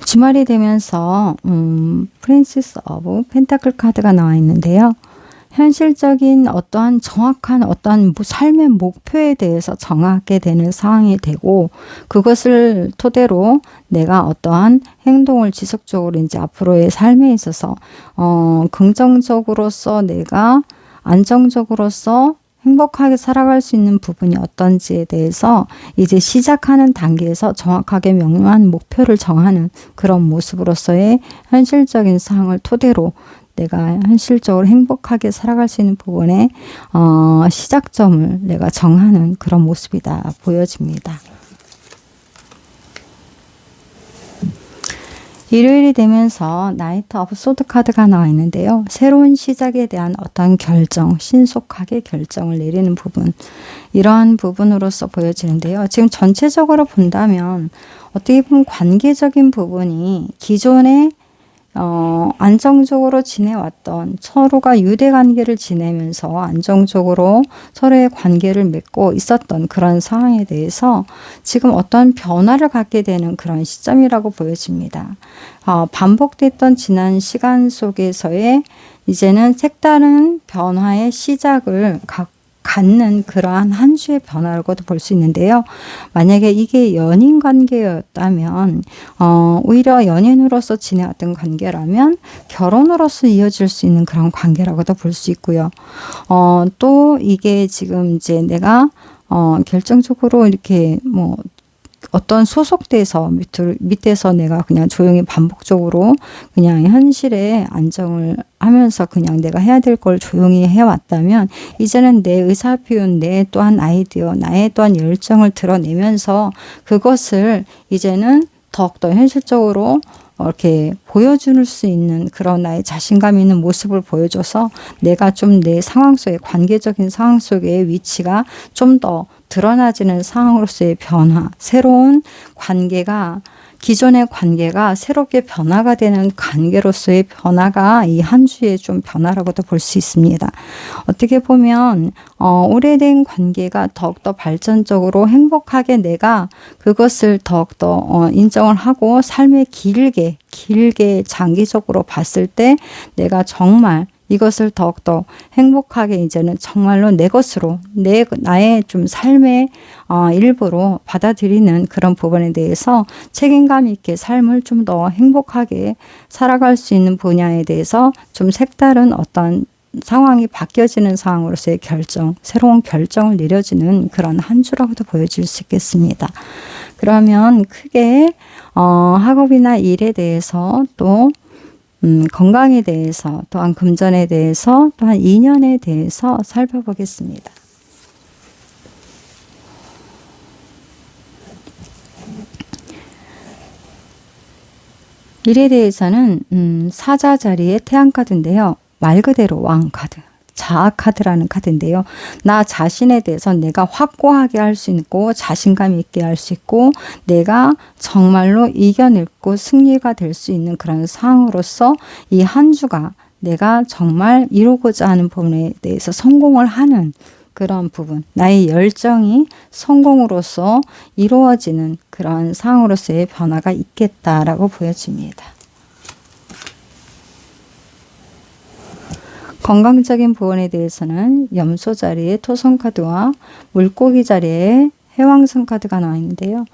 주말이 되면서 프린세스 오브 펜타클 카드가 나와 있는데요. 현실적인 어떠한 정확한 어떠한 삶의 목표에 대해서 정하게 되는 상황이 되고, 그것을 토대로 내가 어떠한 행동을 지속적으로 이제 앞으로의 삶에 있어서 긍정적으로서 내가 안정적으로서 행복하게 살아갈 수 있는 부분이 어떤지에 대해서 이제 시작하는 단계에서 정확하게 명료한 목표를 정하는 그런 모습으로서의 현실적인 상황을 토대로 내가 현실적으로 행복하게 살아갈 수 있는 부분에 시작점을 내가 정하는 그런 모습이다 보여집니다. 일요일이 되면서 나이트 오브 소드 카드가 나와 있는데요. 새로운 시작에 대한 어떤 결정, 신속하게 결정을 내리는 부분, 이러한 부분으로서 보여지는데요. 지금 전체적으로 본다면 어떻게 보면 관계적인 부분이 기존에 안정적으로 지내왔던, 서로가 유대관계를 지내면서 안정적으로 서로의 관계를 맺고 있었던 그런 상황에 대해서 지금 어떤 변화를 갖게 되는 그런 시점이라고 보여집니다. 반복됐던 지난 시간 속에서의 이제는 색다른 변화의 시작을 갖는 그러한 한 주의 변화라고도 볼 수 있는데요. 만약에 이게 연인 관계였다면 오히려 연인으로서 지내왔던 관계라면 결혼으로서 이어질 수 있는 그런 관계라고도 볼 수 있고요. 또 이게 지금 이제 내가 결정적으로 이렇게 어떤 소속돼서 밑에서 내가 그냥 조용히 반복적으로 그냥 현실에 안정을 하면서 그냥 내가 해야 될 걸 조용히 해왔다면 이제는 내 의사표현, 내 또한 아이디어, 나의 또한 열정을 드러내면서 그것을 이제는 더욱더 현실적으로 이렇게 보여줄 수 있는 그런 나의 자신감 있는 모습을 보여줘서 내가 좀 내 상황 속에 관계적인 상황 속의 위치가 좀 더 드러나지는 상황으로서의 변화, 새로운 관계가 기존의 관계가 새롭게 변화가 되는 관계로서의 변화가 이 한 주의 좀 변화라고도 볼 수 있습니다. 어떻게 보면 오래된 관계가 더욱더 발전적으로 행복하게 내가 그것을 더욱더 인정을 하고 삶에 길게 장기적으로 봤을 때 내가 정말 이것을 더욱더 행복하게 이제는 정말로 내 것으로 나의 좀 삶의 일부로 받아들이는 그런 부분에 대해서 책임감 있게 삶을 좀 더 행복하게 살아갈 수 있는 분야에 대해서 좀 색다른 어떤 상황이 바뀌어지는 상황으로서의 새로운 결정을 내려지는 그런 한 주라고도 보여질 수 있겠습니다. 그러면 크게 학업이나 일에 대해서 또 건강에 대해서 또한 금전에 대해서 또한 인연에 대해서 살펴보겠습니다. 일에 대해서는 사자 자리의 태양 카드인데요. 말 그대로 왕 카드. 자아 카드라는 카드인데요. 나 자신에 대해서 내가 확고하게 할 수 있고 자신감 있게 할 수 있고 내가 정말로 이겨냈고 승리가 될 수 있는 그런 상황으로서 이 한 주가 내가 정말 이루고자 하는 부분에 대해서 성공을 하는 그런 부분, 나의 열정이 성공으로서 이루어지는 그런 상황으로서의 변화가 있겠다라고 보여집니다. 건강적인 부분에 대해서는 염소 자리에 토성 카드와 물고기 자리에 해왕성 카드가 나와 있는데요.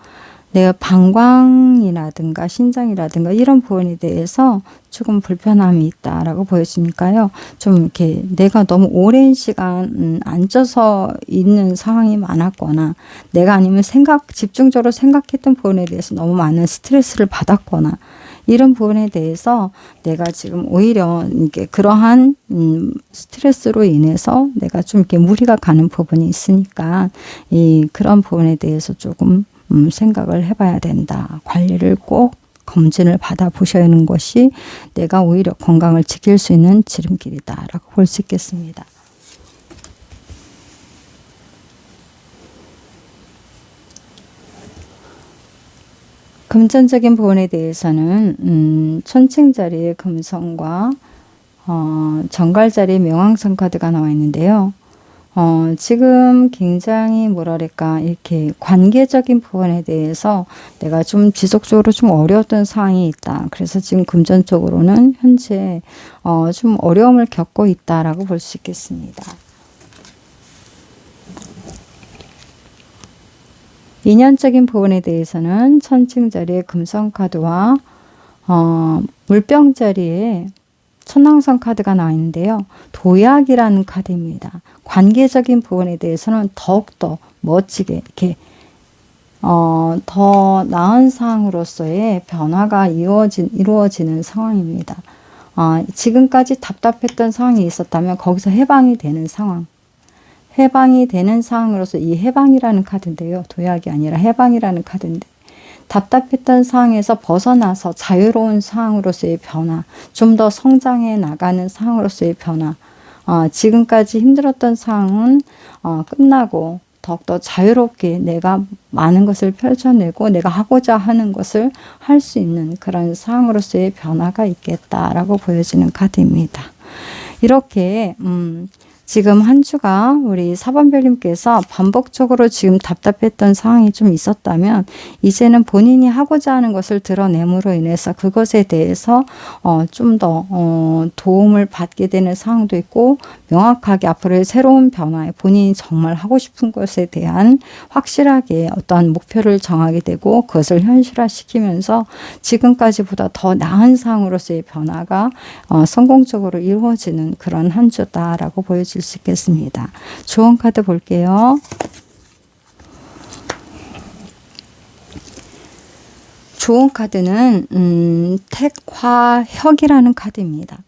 내가 방광이라든가 신장이라든가 이런 부분에 대해서 조금 불편함이 있다라고 보여지니까요. 좀 이렇게 내가 너무 오랜 시간 앉아서 있는 상황이 많았거나 내가 아니면 집중적으로 생각했던 부분에 대해서 너무 많은 스트레스를 받았거나 이런 부분에 대해서 내가 지금 오히려 이게 그러한 스트레스로 인해서 내가 좀 이렇게 무리가 가는 부분이 있으니까 그런 부분에 대해서 조금 생각을 해봐야 된다. 관리를 꼭 검진을 받아 보셔야 하는 것이 내가 오히려 건강을 지킬 수 있는 지름길이다라고 볼 수 있겠습니다. 금전적인 부분에 대해서는 천칭 자리의 금성과 정갈 자리의 명왕성 카드가 나와 있는데요. 지금 굉장히 뭐랄까 이렇게 관계적인 부분에 대해서 내가 좀 지속적으로 좀 어려웠던 상황이 있다. 그래서 지금 금전적으로는 현재 좀 어려움을 겪고 있다라고 볼 수 있겠습니다. 인연적인 부분에 대해서는 천칭 자리의 금성 카드와 물병 자리에 천왕성 카드가 나와 있는데요. 도약이라는 카드입니다. 관계적인 부분에 대해서는 더욱더 멋지게 이렇게 더 나은 상황으로서의 변화가 이루어지는 상황입니다. 지금까지 답답했던 상황이 있었다면 거기서 해방이 되는 상황. 해방이 되는 상황으로서 이 해방이라는 카드인데요. 도약이 아니라 해방이라는 카드인데 답답했던 상황에서 벗어나서 자유로운 상황으로서의 변화, 좀 더 성장해 나가는 상황으로서의 변화, 지금까지 힘들었던 상황은 끝나고 더욱더 자유롭게 내가 많은 것을 펼쳐내고 내가 하고자 하는 것을 할 수 있는 그런 상황으로서의 변화가 있겠다라고 보여지는 카드입니다. 이렇게 지금 한 주가 우리 4번별님께서 반복적으로 지금 답답했던 상황이 좀 있었다면 이제는 본인이 하고자 하는 것을 드러냄으로 인해서 그것에 대해서 좀 더 도움을 받게 되는 상황도 있고 명확하게 앞으로의 새로운 변화에 본인이 정말 하고 싶은 것에 대한 확실하게 어떠한 목표를 정하게 되고 그것을 현실화시키면서 지금까지보다 더 나은 상황으로서의 변화가 성공적으로 이루어지는 그런 한 주다라고 보여질 수 있겠습니다. 좋은 카드 볼게요. 좋은 카드는 택화혁이라는 카드입니다.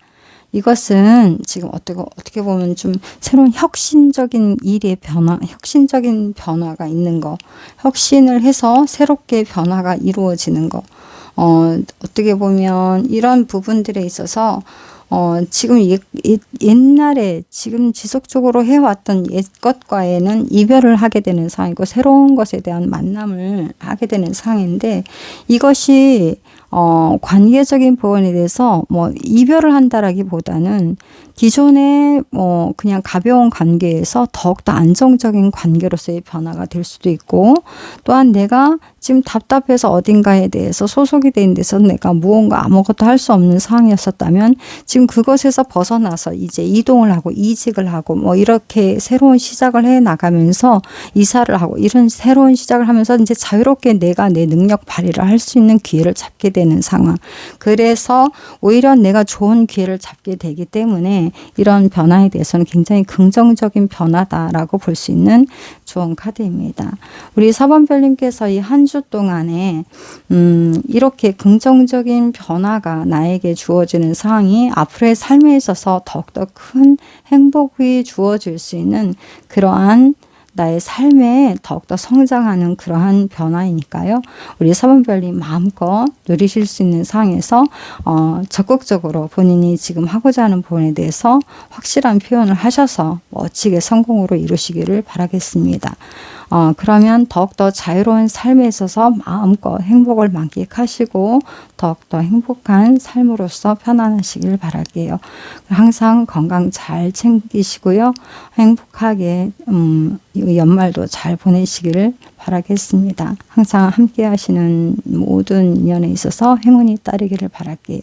이것은 지금 어떻게 보면 좀 새로운 혁신적인 일의 변화, 혁신적인 변화가 있는 거, 혁신을 해서 새롭게 변화가 이루어지는 거, 어떻게 보면 이런 부분들에 있어서 지금 옛날에 지금 지속적으로 해왔던 옛 것과에는 이별을 하게 되는 상황이고 새로운 것에 대한 만남을 하게 되는 상황인데, 이것이 관계적인 부분에 대해서 뭐 이별을 한다라기보다는 기존의 그냥 가벼운 관계에서 더욱더 안정적인 관계로서의 변화가 될 수도 있고, 또한 내가 지금 답답해서 어딘가에 대해서 소속이 된 데서 내가 무언가 아무것도 할 수 없는 상황이었었다면 지금 그것에서 벗어나서 이제 이동을 하고 이직을 하고 뭐 이렇게 새로운 시작을 해 나가면서 이사를 하고 이런 새로운 시작을 하면서 이제 자유롭게 내가 내 능력 발휘를 할 수 있는 기회를 잡게 되는 상황. 그래서 오히려 내가 좋은 기회를 잡게 되기 때문에 이런 변화에 대해서는 굉장히 긍정적인 변화다라고 볼 수 있는 좋은 카드입니다. 우리 4번별님께서 이 한 주 동안에 이렇게 긍정적인 변화가 나에게 주어지는 상황이 앞으로의 삶에 있어서 더욱더 큰 행복이 주어질 수 있는 그러한 나의 삶에 더욱더 성장하는 그러한 변화이니까요. 우리 4번별님 마음껏 누리실 수 있는 상황에서 적극적으로 본인이 지금 하고자 하는 부분에 대해서 확실한 표현을 하셔서 멋지게 성공으로 이루시기를 바라겠습니다. 그러면 더욱더 자유로운 삶에 있어서 마음껏 행복을 만끽하시고 더욱더 행복한 삶으로서 편안하시길 바랄게요. 항상 건강 잘 챙기시고요. 행복하게 연말도 잘 보내시기를 바라겠습니다. 항상 함께 하시는 모든 인연에 있어서 행운이 따르기를 바랄게요.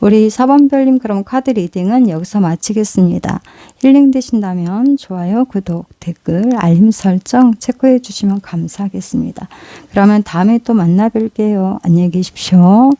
우리 4번별님 그럼 카드 리딩은 여기서 마치겠습니다. 힐링 되신다면 좋아요, 구독, 댓글, 알림 설정 체크해 주시면 감사하겠습니다. 그러면 다음에 또 만나 뵐게요. 안녕히 계십시오.